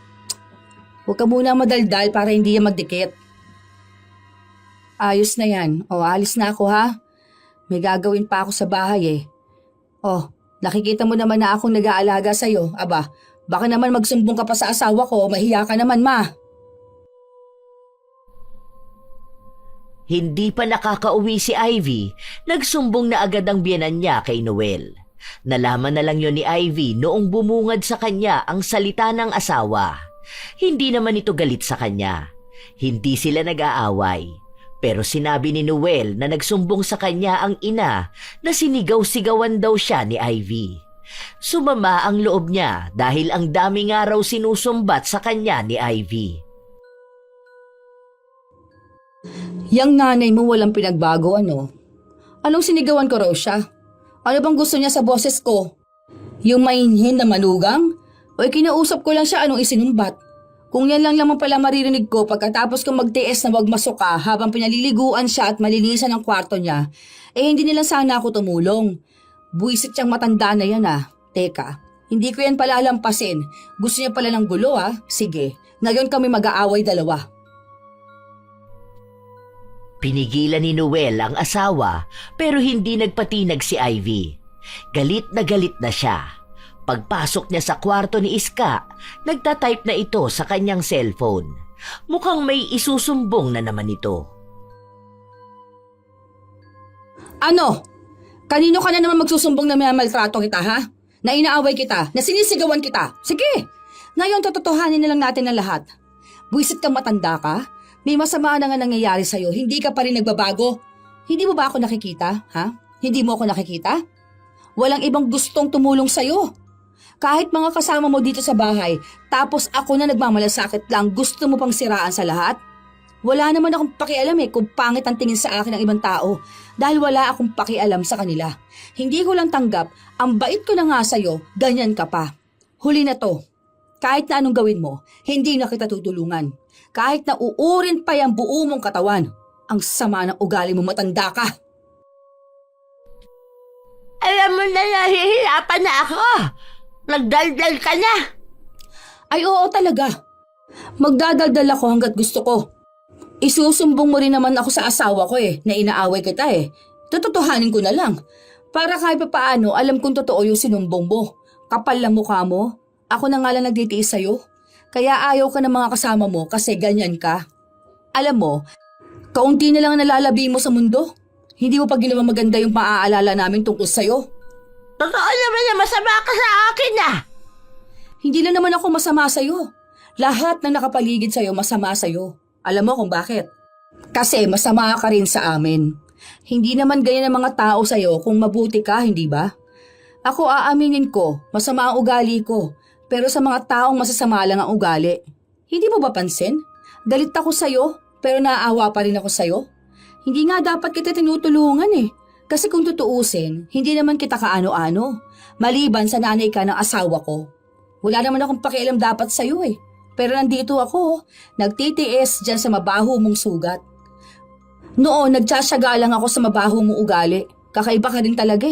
Huwag ka muna madaldal para hindi yan magdikit. Ayos na yan. O, alis na ako ha. May gagawin pa ako sa bahay eh. O, nakikita mo naman na akong nag-aalaga sa'yo. Aba, baka naman magsumbong ka pa sa asawa ko, mahiya ka naman ma. Hindi pa nakakauwi si Ivy, nagsumbong na agad ang biyenan niya kay Noel. Nalaman na lang yon ni Ivy noong bumungad sa kanya ang salita ng asawa. Hindi naman ito galit sa kanya. Hindi sila nag-aaway. Pero sinabi ni Noel na nagsumbong sa kanya ang ina na sinigaw-sigawan daw siya ni Ivy. Sumama ang loob niya dahil ang dami nga raw sinusumbat sa kanya ni Ivy. Yang nanay mo walang pinagbago ano? Anong sinigawan ko raw siya? Ano bang gusto niya sa boses ko? Yung mainhin na manugang? O kinausap ko lang siya anong isinumbat? Kung yan lang naman pala maririnig ko pagkatapos kong magtiis na wag masuka habang pinaliliguan siya at malinisan ang kwarto niya, hindi nila sana ako tumulong. Buisit siyang matanda na yan ah. Teka, hindi ko yan pala alampasin. Gusto niya pala ng gulo ah. Sige, ngayon kami mag-aaway dalawa. Pinigilan ni Noel ang asawa pero hindi nagpatinag si Ivy. Galit na siya. Pagpasok niya sa kwarto ni Iska, nagtatype na ito sa kanyang cellphone. Mukhang may isusumbong na naman ito. Ano? Kanino ka na naman magsusumbong na may maltrato kita ha? Na inaaway kita, na sinisigawan kita? Sige! Ngayon tototohanin na lang natin ang lahat. Buisit kang matanda ka? May masama na nga nangyayari sa'yo, hindi ka pa rin nagbabago. Hindi mo ba ako nakikita, ha? Hindi mo ako nakikita? Walang ibang gustong tumulong sa'yo. Kahit mga kasama mo dito sa bahay, tapos ako na nagmamalasakit lang, gusto mo pang siraan sa lahat? Wala naman akong pakialam kung pangit ang tingin sa akin ng ibang tao dahil wala akong pakialam sa kanila. Hindi ko lang tanggap, ang bait ko na nga sa'yo, ganyan ka pa. Huli na to. Kahit na anong gawin mo, hindi na kita tutulungan. Kahit na uurin pa yung buo mong katawan, ang sama ng ugali mo matanda ka. Alam mo na nahihirapan na ako. Nagdaldal ka na. Ay oo talaga. Magdadaldal ako hanggat gusto ko. Isusumbong mo rin naman ako sa asawa ko na inaaway kita Tututuhanin ko na lang. Para kahit pa paano, alam kong totoo yung sinumbong mo. Kapal lang mukha mo. Ako na nga lang nagtitiis sa'yo. Kaya ayaw ka ng mga kasama mo kasi ganyan ka. Alam mo, kaunti na lang ang nalalabi mo sa mundo. Hindi mo pa ginawa maganda yung maaalala namin tungkol sa'yo. Totoo naman na masama ka sa akin Hindi lang naman ako masama sa'yo. Lahat ng nakapaligid sa'yo masama sa'yo. Alam mo kung bakit? Kasi masama ka rin sa amin. Hindi naman ganyan ang mga tao sa'yo kung mabuti ka, hindi ba? Ako aaminin ko, masama ang ugali ko. Pero sa mga taong masasama lang ang ugali. Hindi mo ba pansin? Galit ako sa'yo, pero naaawa pa rin ako sa'yo. Hindi nga dapat kita tinutulungan Kasi kung tutuusin, hindi naman kita kaano-ano. Maliban sa nanay ka ng asawa ko. Wala naman akong pakialam dapat sa'yo Pero nandito ako, nagtitiis dyan sa mabaho mong sugat. Noon, nagtsatsaga lang ako sa mabaho mong ugali. Kakaiba ka rin talaga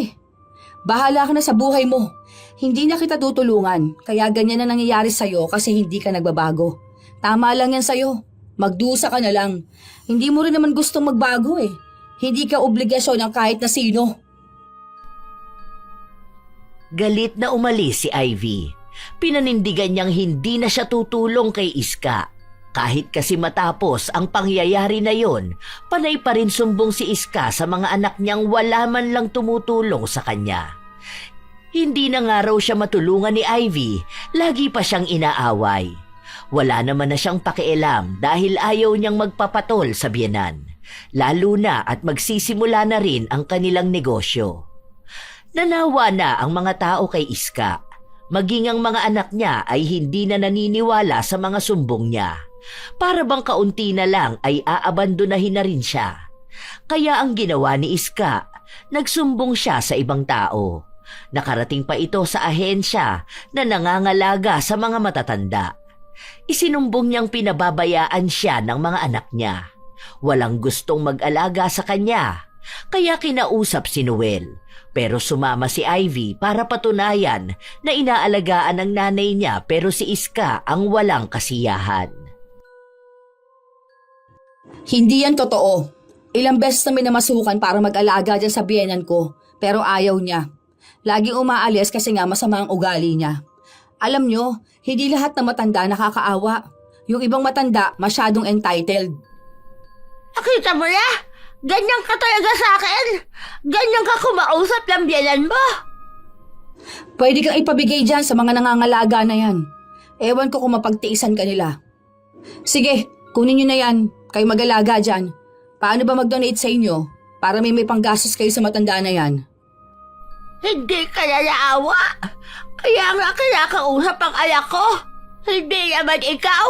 Bahala ka na sa buhay mo. Hindi na kita tutulungan, kaya ganyan na nangyayari sa'yo kasi hindi ka nagbabago. Tama lang yan sa'yo. Magdusa ka na lang. Hindi mo rin naman gustong magbago Hindi ka obligasyon ng kahit na sino. Galit na umalis si Ivy. Pinanindigan niyang hindi na siya tutulong kay Iska. Kahit kasi matapos ang pangyayari na yon, panay pa rin sumbong si Iska sa mga anak niyang wala man lang tumutulong sa kanya. Hindi na nga raw siya matulungan ni Ivy, lagi pa siyang inaaway. Wala naman na siyang pakialam dahil ayaw niyang magpapatol sa biyenan. Lalo na at magsisimula na rin ang kanilang negosyo. Nanawa na ang mga tao kay Iska. Maging ang mga anak niya ay hindi na naniniwala sa mga sumbong niya. Para bang kaunti na lang ay aabandonahin na rin siya. Kaya ang ginawa ni Iska, nagsumbong siya sa ibang tao. Nakarating pa ito sa ahensya na nangangalaga sa mga matatanda. Isinumbong niyang pinababayaan siya ng mga anak niya. Walang gustong mag-alaga sa kanya, kaya kinausap si Noel. Pero sumama si Ivy para patunayan na inaalagaan ng nanay niya pero si Iska ang walang kasiyahan. Hindi yan totoo. Ilang beses namin namasukan para mag-alaga dyan sa biyenan ko, pero ayaw niya. Laging umaalis kasi nga masama ang ugali niya. Alam nyo, hindi lahat na matanda nakakaawa. Yung ibang matanda masyadong entitled. Nakita mo na? Ganyan ka talaga sa akin? Ganyan ka kumausap ng biyenan mo? Pwede kang ipabigay dyan sa mga nangangalaga na yan. Ewan ko kung mapagtiisan ka nila. Sige, kunin nyo na yan. Kayo mag-alaga dyan. Paano ba mag-donate sa inyo? Para may panggastos kayo sa matanda na yan. Hindi ka na naawa. Kaya nga kinakausap ang anak ko. Hindi naman ikaw.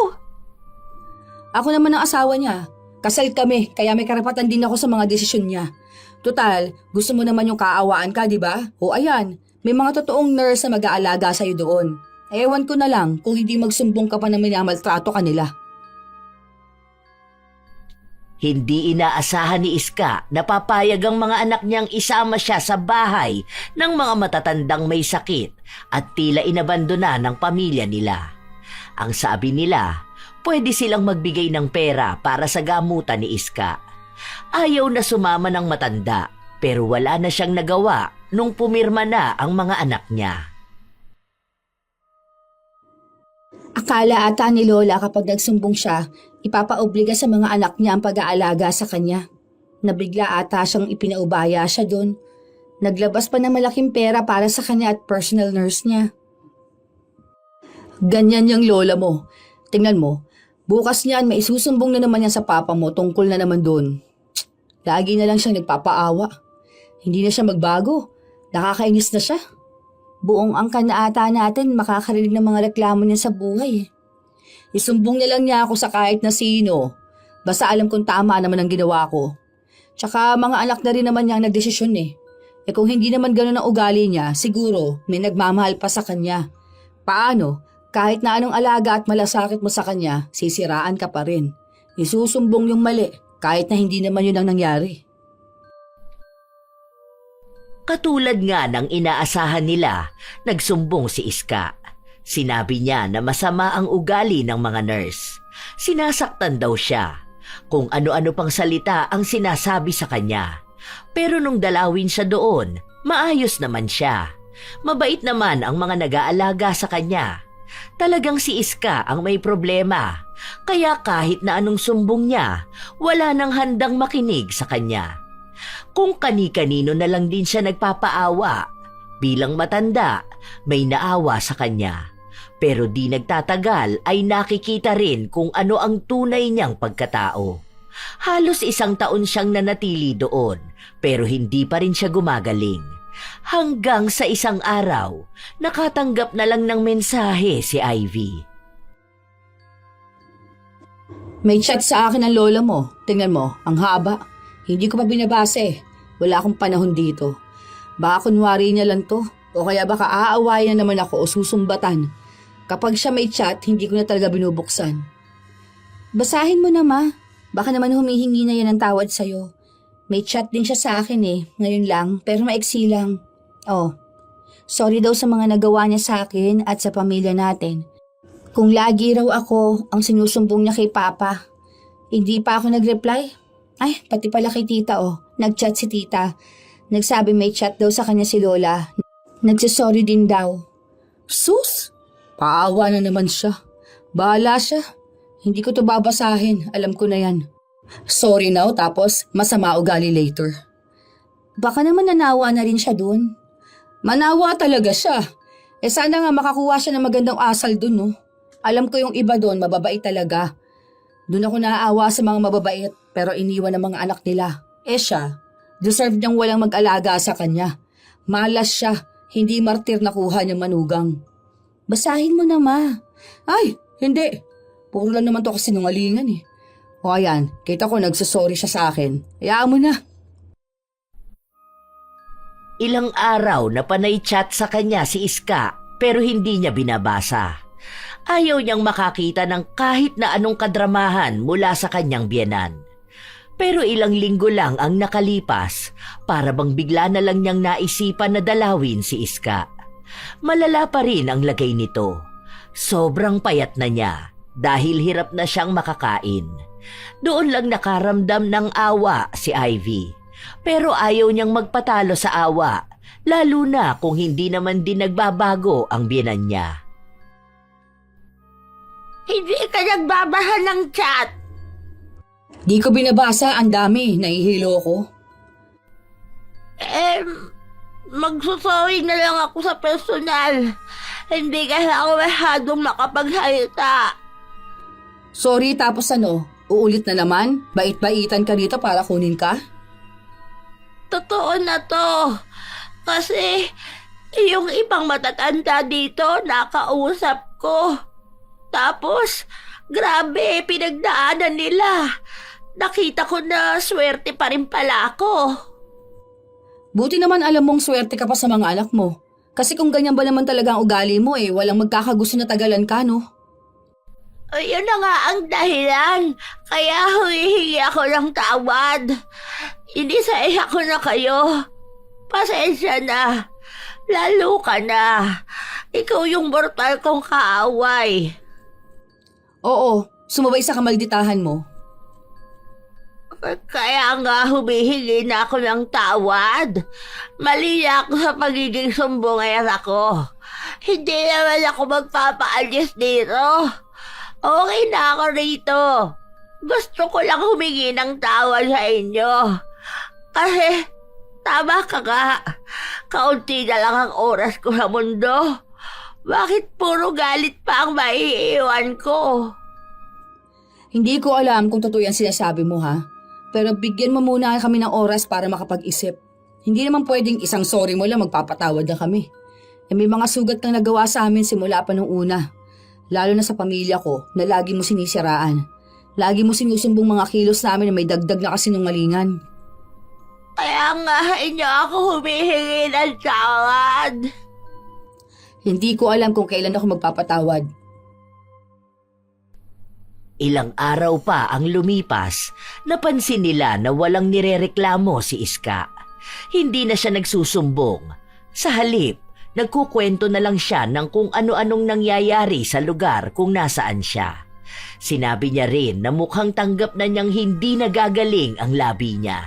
Ako naman ang asawa niya. Kasal kami, kaya may karapatan din ako sa mga desisyon niya. Total, gusto mo naman yung kaawaan ka, di ba? O ayan, may mga totoong nurse na mag-aalaga sa'yo doon. Ewan ko na lang kung hindi magsumbong ka pa na minamaltrato ka nila. Hindi inaasahan ni Iska na papayag ang mga anak niyang isama siya sa bahay ng mga matatandang may sakit at tila inabandona ng pamilya nila. Ang sabi nila, pwede silang magbigay ng pera para sa gamutan ni Iska. Ayaw na sumama ng matanda pero wala na siyang nagawa nung pumirma na ang mga anak niya. Akala ata ni Lola kapag nagsumbong siya, ipapaobliga sa mga anak niya ang pag-aalaga sa kanya. Nabigla ata siyang ipinaubaya siya doon. Naglabas pa ng malaking pera para sa kanya at personal nurse niya. Ganyan yung lola mo. Tingnan mo, bukas niyan may isusumbong na naman yan sa papa mo tungkol na naman doon. Lagi na lang siyang nagpapaawa. Hindi na siya magbago. Nakakainis na siya. Buong angkan na ata natin makakarinig ng mga reklamo niya sa buhay. Isumbong na lang niya ako sa kahit na sino. Basta alam kong tama naman ang ginawa ko. Tsaka mga anak na rin naman niya ang nagdesisyon kung hindi naman ganun ang ugali niya, siguro may nagmamahal pa sa kanya. Paano? Kahit na anong alaga at malasakit mo sa kanya, sisiraan ka pa rin. Isusumbong yung mali kahit na hindi naman yun ang nangyari. Katulad nga ng inaasahan nila, nagsumbong si Iska. Sinabi niya na masama ang ugali ng mga nurse. Sinasaktan daw siya. Kung ano-ano pang salita ang sinasabi sa kanya. Pero nung dalawin siya doon, maayos naman siya. Mabait naman ang mga nag-aalaga sa kanya. Talagang si Iska ang may problema. Kaya kahit na anong sumbong niya, wala nang handang makinig sa kanya. Kung kani-kanino na lang din siya nagpapaawa. Bilang matanda, may naawa sa kanya. Pero di nagtatagal ay nakikita rin kung ano ang tunay niyang pagkatao. Halos 1 taon siyang nanatili doon, pero hindi pa rin siya gumagaling. Hanggang sa isang araw, nakatanggap na lang ng mensahe si Ivy. May chat sa akin ng lola mo. Tingnan mo, ang haba. Hindi ko pa binabasa eh. Wala akong panahon dito. Baka kunwari niya lang to. O kaya baka aawayan na naman ako o susumbatan. Kapag siya may chat, hindi ko na talaga binubuksan. Basahin mo na, ma. Baka naman humihingi na yan ng tawad sa'yo. May chat din siya sa akin eh. Ngayon lang, pero maiksi lang. Oh, sorry daw sa mga nagawa niya sa akin at sa pamilya natin. Kung lagi raw ako ang sinusumbong niya kay Papa, hindi pa ako nag-reply. Ay, pati pala kay tita oh. Nag-chat si tita. Nagsabi may chat daw sa kanya si Lola. Nagsasorry din daw. Sus! Paawa na naman siya. Bahala siya. Hindi ko to babasahin. Alam ko na yan. Sorry now, tapos masama ugali later. Baka naman nanawa na rin siya dun. Manawa talaga siya. Sana nga makakuha siya ng magandang asal dun, no? Alam ko yung iba dun, mababait talaga. Dun ako naaawa sa mga mababait, pero iniwan ng mga anak nila. Siya, deserve niyang walang mag-alaga sa kanya. Malas siya, hindi martir na kuha niyang manugang. Basahin mo na, ma. Ay, hindi. Puro lang naman to kasi sinungalingan eh. O ayan, kita ko nagsasorry siya sa akin. Hayaan mo na. Ilang araw na panay chat sa kanya si Iska pero hindi niya binabasa. Ayaw niyang makakita ng kahit na anong kadramahan mula sa kanyang biyenan. Pero ilang linggo lang ang nakalipas para bang bigla na lang niyang naisipan na dalawin si Iska. Malala pa rin ang lagay nito. Sobrang payat na niya dahil hirap na siyang makakain. Doon lang nakaramdam ng awa si Ivy. Pero ayaw niyang magpatalo sa awa, lalo na kung hindi naman din nagbabago ang biyenan niya. Hindi ka nagbabasa ng chat. Di ko binabasa, ang dami, nahihilo ko. Magsusorry na lang ako sa personal. Hindi kasi ako masyadong makapagsalita. Sorry, tapos ano? Uulit na naman? Bait-baitan ka dito para kunin ka? Totoo na to. Kasi yung ibang matatanda dito nakausap ko. Tapos, grabe, pinagdaanan nila. Nakita ko na swerte pa rin pala ako. Buti naman alam mong swerte ka pa sa mga anak mo. Kasi kung ganyan ba naman talaga ang ugali mo walang magkakagusto na tagalan ka, no? Yun na nga ang dahilan. Kaya humihingi ako ng tawad. Hindi sa iya ko na kayo. Pasensya na. Lalo ka na. Ikaw yung mortal kong kaaway. Oo, sumabay sa kamalditahan mo. Kaya nga humihingi na ako ng tawad. Mali na ako sa pagiging sumbongera ako. Hindi naman ako magpapaalis dito. Okay na ako rito. Gusto ko lang humingi ng tawad sa inyo. Kasi tama ka nga. Kaunti na lang ang oras ko sa mundo. Bakit puro galit pa ang maiiwan ko? Hindi ko alam kung totoo yan sinasabi mo, ha? Pero bigyan mo muna kami ng oras para makapag-isip. Hindi naman pwedeng isang sorry mo lang magpapatawad na kami. May mga sugat kang nagawa sa amin simula pa nung una. Lalo na sa pamilya ko na lagi mo sinisiraan. Lagi mo sinusumbong mga kilos namin na may dagdag na kasinungalingan. Kaya nga inyo ako humihingi ng tawad. Hindi ko alam kung kailan ako magpapatawad. Ilang araw pa ang lumipas, napansin nila na walang nirereklamo si Iska. Hindi na siya nagsusumbong. Sa halip, Nagkukwento na lang siya ng kung ano-anong nangyayari sa lugar kung nasaan siya. Sinabi niya rin na mukhang tanggap na niyang hindi nagagaling ang labi niya.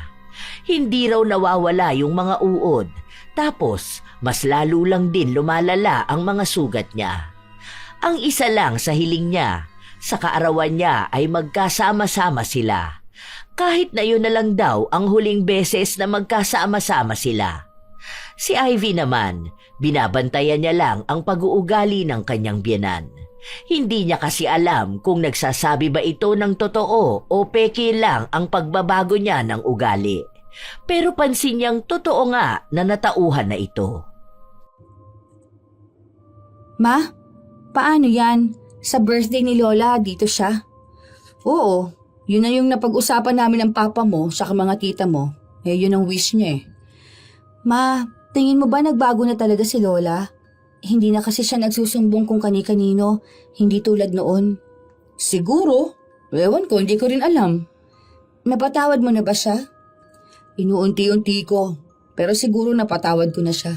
Hindi raw nawawala yung mga uod, tapos mas lalo lang din lumalala ang mga sugat niya. Ang isa lang sa hiling niya, sa kaarawan niya ay magkasama-sama sila. Kahit na yun na lang daw ang huling beses na magkasama-sama sila. Si Ivy naman, binabantayan niya lang ang pag-uugali ng kanyang biyenan. Hindi niya kasi alam kung nagsasabi ba ito ng totoo o peke lang ang pagbabago niya ng ugali. Pero pansin niyang totoo nga na natauhan na ito. Ma, paano yan? Sa birthday ni Lola, dito siya? Oo, yun na yung napag-usapan namin ng papa mo sa mga tita mo. Yun ang wish niya eh. Ma, tingin mo ba nagbago na talaga si Lola? Hindi na kasi siya nagsusumbong kung kani-kanino, hindi tulad noon. Siguro. Ewan ko, hindi ko rin alam. Napatawad mo na ba siya? Inuunti-unti ko, pero siguro napatawad ko na siya.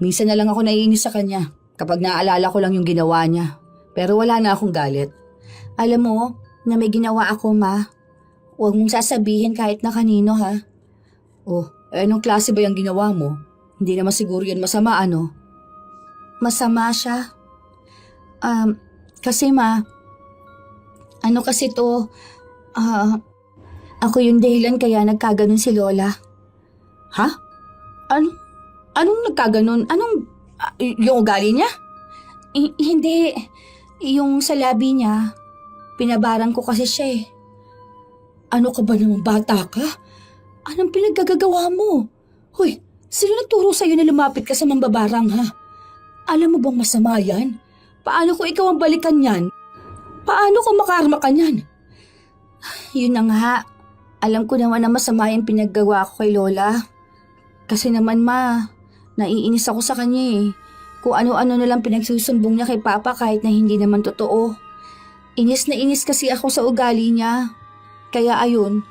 Minsan na lang ako naiinis sa kanya kapag naalala ko lang yung ginawa niya. Pero wala na akong galit. Alam mo, na may ginawa ako, Ma. Huwag mong sasabihin kahit na kanino, ha? Oh, anong klase ba yung ginawa mo? Hindi naman siguro yan masama, ano? Masama siya. Kasi Ma, ano kasi to, ako yung dahilan kaya nagkaganon si Lola. Ha? Anong nagkaganon? Yung ugali niya? Hindi. Yung sa labi niya, pinabarang ko kasi siya eh. Ano ka ba namang bata ka? Anong pinaggagawa mo? Hoy, sino nagturo sa'yo na lumapit ka sa mambabarang ha? Alam mo bang masama yan? Paano kung ikaw ang balikan yan? Paano kung makarma ka niyan? Yun na nga. Alam ko naman na masama yung pinaggawa ko kay Lola. Kasi naman Ma, naiinis ako sa kanya eh. Kung ano-ano na lang pinagsusumbong niya kay Papa kahit na hindi naman totoo. Inis na inis kasi ako sa ugali niya. Kaya ayun,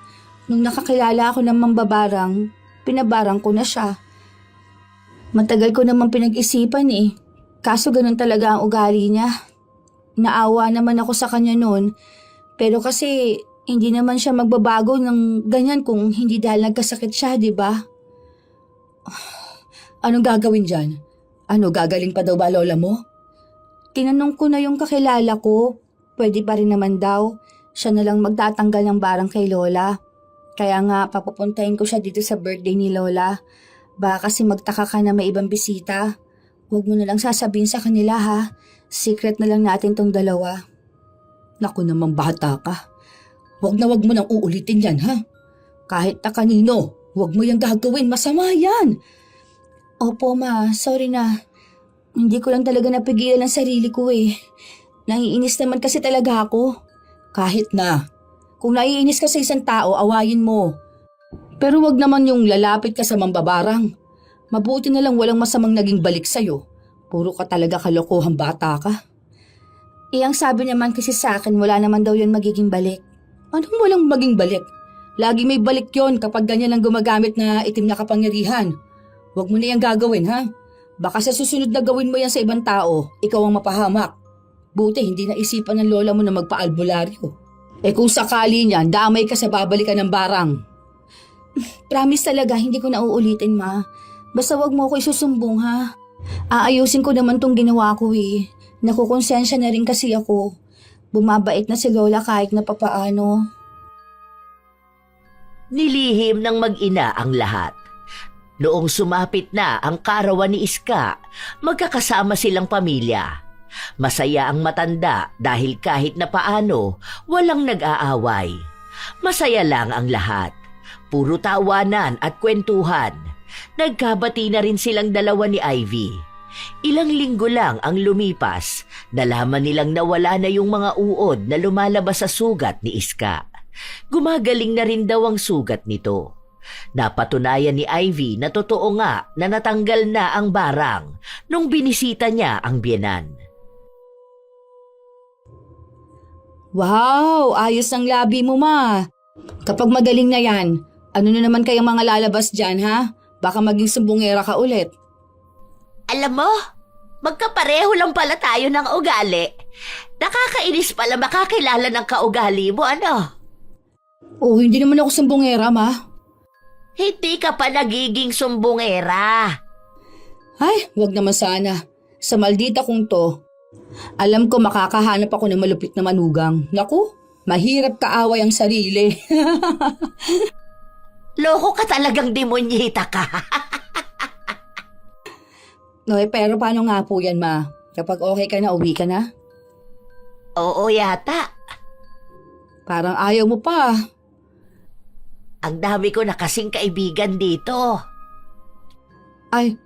nung nakakilala ako ng mambabarang, pinabarang ko na siya. Matagal ko naman pinag-isipan eh. Kaso ganun talaga ang ugali niya. Naawa naman ako sa kanya noon. Pero kasi hindi naman siya magbabago ng ganyan kung hindi dahil nagkasakit siya, di ba? Anong gagawin dyan? Ano, gagaling pa daw ba lola mo? Tinanong ko na yung kakilala ko. Pwede pa rin naman daw. Siya na lang magtatanggal ng barang kay Lola. Kaya nga, papupuntahin ko siya dito sa birthday ni Lola. Baka kasi magtaka ka na may ibang bisita. Huwag mo na lang sasabihin sa kanila ha. Secret na lang natin tong dalawa. Naku namang bata ka. Huwag mo nang uulitin yan ha. Kahit na kanino, huwag mo yung gagawin. Masama yan. Opo Ma, sorry na. Hindi ko lang talaga napigilan ang sarili ko eh. Naiinis naman kasi talaga ako. Kahit na. Kung naiinis ka sa isang tao, awayin mo. Pero wag naman yung lalapit ka sa mambabarang. Mabuti na lang walang masamang naging balik sa'yo. Puro ka talaga kalokohang bata ka. Ang sabi naman kasi sa akin, wala naman daw yun magiging balik. Anong walang maging balik? Lagi may balik yon kapag ganyan ang gumagamit na itim na kapangyarihan. Huwag mo na yan gagawin ha. Baka sa susunod na gawin mo yan sa ibang tao, ikaw ang mapahamak. Buti hindi naisipan ng lola mo na magpa-albularyo. Kung sakali niyan, damay ka sa babalikan ng barang. Promise talaga, hindi ko na uulitin Ma. Basta wag mo ako isusumbong ha. Aayusin ko naman tong ginawa ko eh. Nakukonsensya na rin kasi ako. Bumabait na si Lola kahit na papaano. Nilihim ng mag-ina ang lahat. Noong sumapit na ang karawan ni Iska, magkakasama silang pamilya. Masaya ang matanda dahil kahit na paano, walang nag-aaway. Masaya lang ang lahat. Puro tawanan at kwentuhan. Nagkabati na rin silang dalawa ni Ivy. Ilang linggo lang ang lumipas, nalaman nilang nawala na yung mga uod na lumalabas sa sugat ni Iska. Gumagaling na rin daw ang sugat nito. Napatunayan ni Ivy na totoo nga na natanggal na ang barang nung binisita niya ang biyenan. Wow, ayos ang labi mo Ma. Kapag magaling na yan, ano na naman kayang mga lalabas dyan ha? Baka maging sumbongera ka ulit. Alam mo, magkapareho lang pala tayo ng ugali. Nakakainis pala makakilala ng kaugali mo, ano? Oh, hindi naman ako sumbongera, ma. Hindi ka pa nagiging sumbongera. Ay, wag naman sana. Sa maldita kong to, alam ko makakahanap ako ng malupit na manugang. Naku, mahirap kaaway ang sarili. Loko ka talagang demonyita ka. No, pero paano nga po yan, ma? Kapag okay ka na, uwi ka na? Oo yata. Parang ayaw mo pa. Ang dami ko na kasing kaibigan dito. Ay,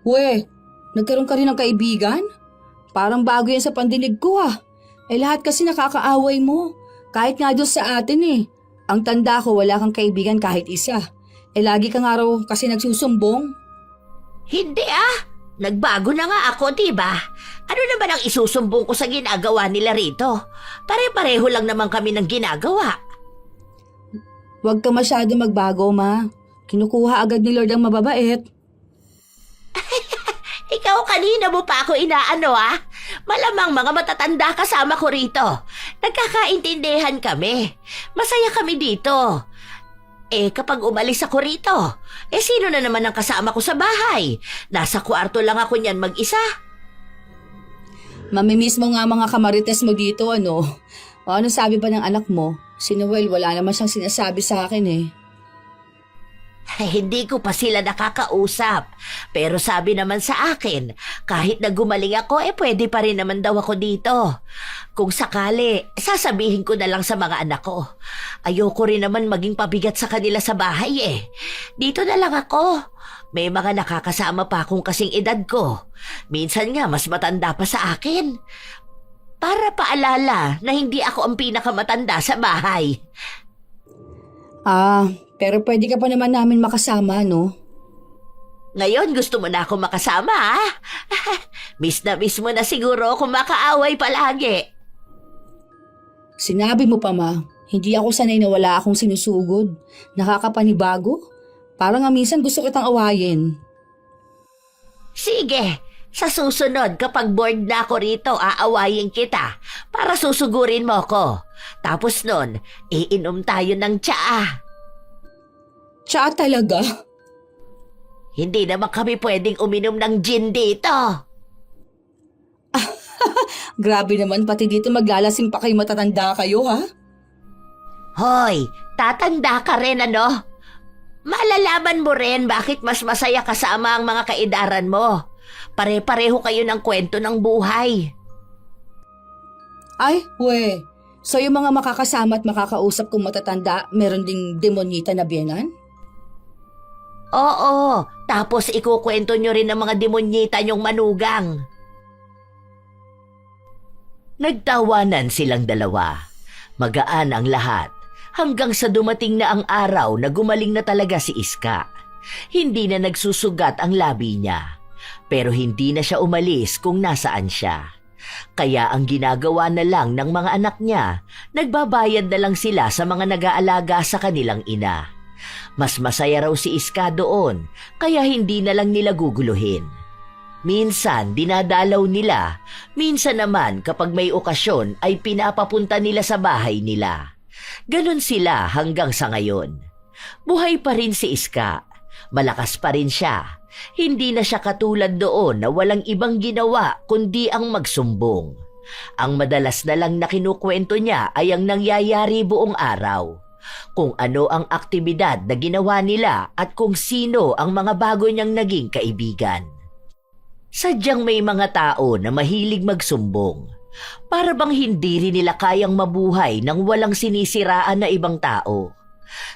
nagkaroon ka rin ng kaibigan? Parang bago yan sa pandinig ko lahat kasi nakakaaway mo. Kahit nga doon sa atin Ang tanda ko wala kang kaibigan kahit isa. Lagi ka nga raw kasi nagsusumbong. Hindi Nagbago na nga ako, diba? Ano naman ang isusumbong ko sa ginagawa nila rito? Pare-pareho lang naman kami ng ginagawa. Huwag ka masyado magbago, ma. Kinukuha agad ni Lord ang mababait. Ikaw kanina mo pa ako inaano Malamang mga matatanda kasama ko rito. Nagkakaintindihan kami. Masaya kami dito. Kapag umalis ako rito, sino na naman ang kasama ko sa bahay? Nasa kwarto lang ako niyan mag-isa. Mamimiss mo nga mga kamarites mo dito, ano? O ano sabi ba ng anak mo? Si Noel, wala naman siyang sinasabi sa akin Hindi ko pa sila nakakausap. Pero sabi naman sa akin, kahit na gumaling ako, pwede pa rin naman daw ako dito. Kung sakali, sasabihin ko na lang sa mga anak ko. Ayoko rin naman maging pabigat sa kanila sa bahay Dito na lang ako. May mga nakakasama pa akong kasing edad ko. Minsan nga mas matanda pa sa akin. Para paalala na hindi ako ang pinakamatanda sa bahay. Pero pwede ka pa naman namin makasama, no? Ngayon gusto mo na ako makasama, Miss na miss mo na siguro kung makaaway palagi. Sinabi mo pa, ma. Hindi ako sanay na wala akong sinusugod. Nakakapanibago. Parang nga minsan gusto kitang awayin. Sige, sa susunod kapag bored na ako rito, aawayin kita para susugurin mo ko. Tapos nun, iinom tayo ng tsaa. Tsa talaga? Hindi naman kami pwedeng uminom ng gin dito. Grabe naman, pati dito maglalasing pa kayo matatanda kayo, ha? Hoy, tatanda ka rin ano? Malalaman mo rin bakit mas masaya kasama ang mga kaedaran mo. Pare-pareho kayo ng kwento ng buhay. Ay, so yung mga makakasama at makakausap kong matatanda, meron ding demonyita na biyenan? Oo, tapos ikukwento nyo rin ng mga demonyita nyong manugang. Nagtawanan silang dalawa. Magaan ang lahat hanggang sa dumating na ang araw na gumaling na talaga si Iska. Hindi na nagsusugat ang labi niya, pero hindi na siya umalis kung nasaan siya. Kaya ang ginagawa na lang ng mga anak niya, nagbabayad na lang sila sa mga nag-aalaga sa kanilang ina. Mas masaya raw si Iska doon, kaya hindi na lang nila guguluhin. Minsan dinadalaw nila, minsan naman kapag may okasyon ay pinapapunta nila sa bahay nila. Ganon sila hanggang sa ngayon. Buhay pa rin si Iska, malakas pa rin siya. Hindi na siya katulad doon na walang ibang ginawa kundi ang magsumbong. Ang madalas na lang na kinukwento niya ay ang nangyayari buong araw. Kung ano ang aktibidad na ginawa nila at kung sino ang mga bago niyang naging kaibigan. Sadyang may mga tao na mahilig magsumbong. Para bang hindi rin nila kayang mabuhay nang walang sinisiraan na ibang tao.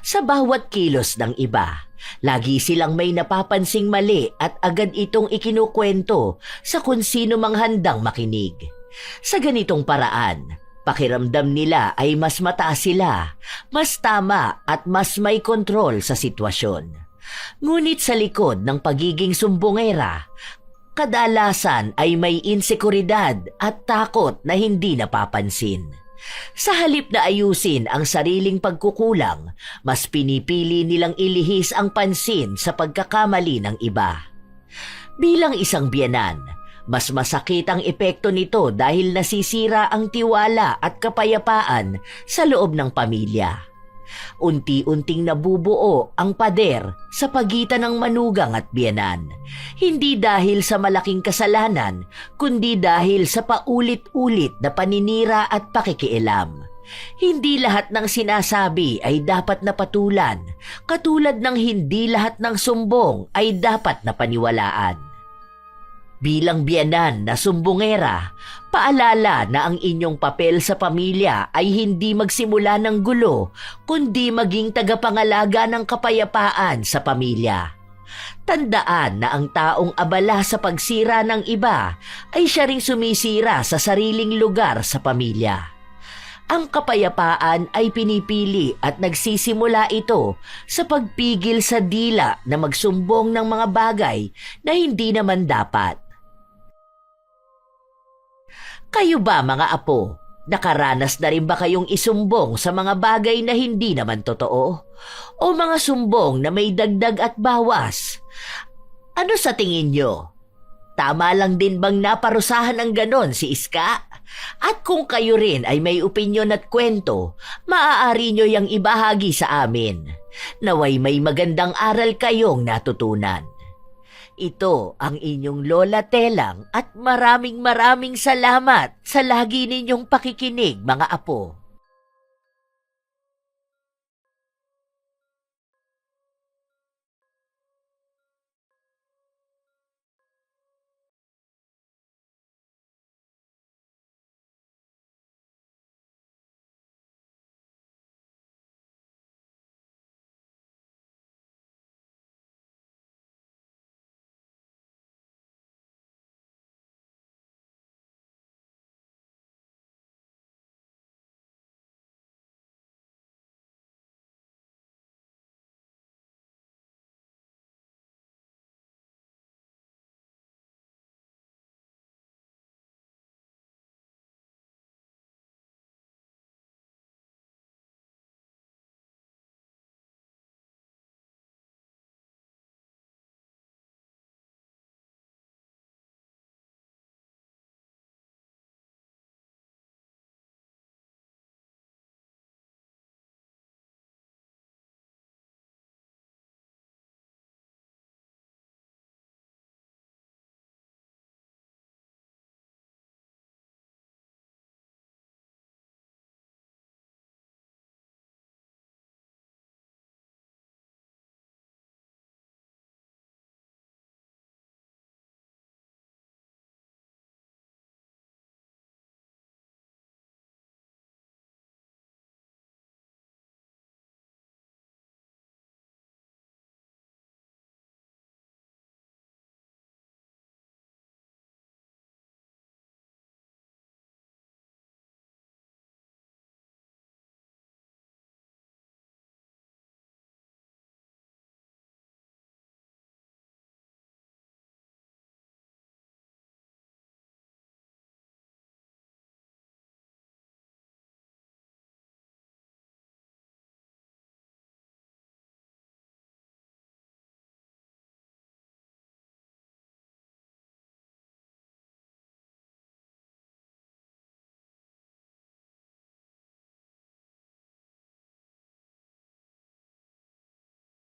Sa bawat kilos ng iba, lagi silang may napapansing mali at agad itong ikinukwento sa kung sino mang handang makinig. Sa ganitong paraan, pakiramdam nila ay mas mataas sila, mas tama at mas may kontrol sa sitwasyon. Ngunit sa likod ng pagiging sumbongera, kadalasan ay may insekuridad at takot na hindi napapansin. Sa halip na ayusin ang sariling pagkukulang, mas pinipili nilang ilihis ang pansin sa pagkakamali ng iba. Bilang isang biyenan, mas masakit ang epekto nito dahil nasisira ang tiwala at kapayapaan sa loob ng pamilya. Unti-unting nabubuo ang pader sa pagitan ng manugang at biyenan, hindi dahil sa malaking kasalanan, kundi dahil sa paulit-ulit na paninira at pakikialam. Hindi lahat ng sinasabi ay dapat na patulan, katulad ng hindi lahat ng sumbong ay dapat na paniwalaan. Bilang biyenan na sumbongera, paalala na ang inyong papel sa pamilya ay hindi magsimula ng gulo, kundi maging tagapangalaga ng kapayapaan sa pamilya. Tandaan na ang taong abala sa pagsira ng iba ay siya ring sumisira sa sariling lugar sa pamilya. Ang kapayapaan ay pinipili at nagsisimula ito sa pagpigil sa dila na magsumbong ng mga bagay na hindi naman dapat. Kayo ba mga apo, nakaranas na rin ba kayong isumbong sa mga bagay na hindi naman totoo? O mga sumbong na may dagdag at bawas? Ano sa tingin nyo? Tama lang din bang naparusahan ng ganon si Iska? At kung kayo rin ay may opinyon at kwento, maaari nyo yang ibahagi sa amin. Naway may magandang aral kayong natutunan. Ito ang inyong Lola Telang at maraming salamat sa lagi ninyong pakikinig mga apo.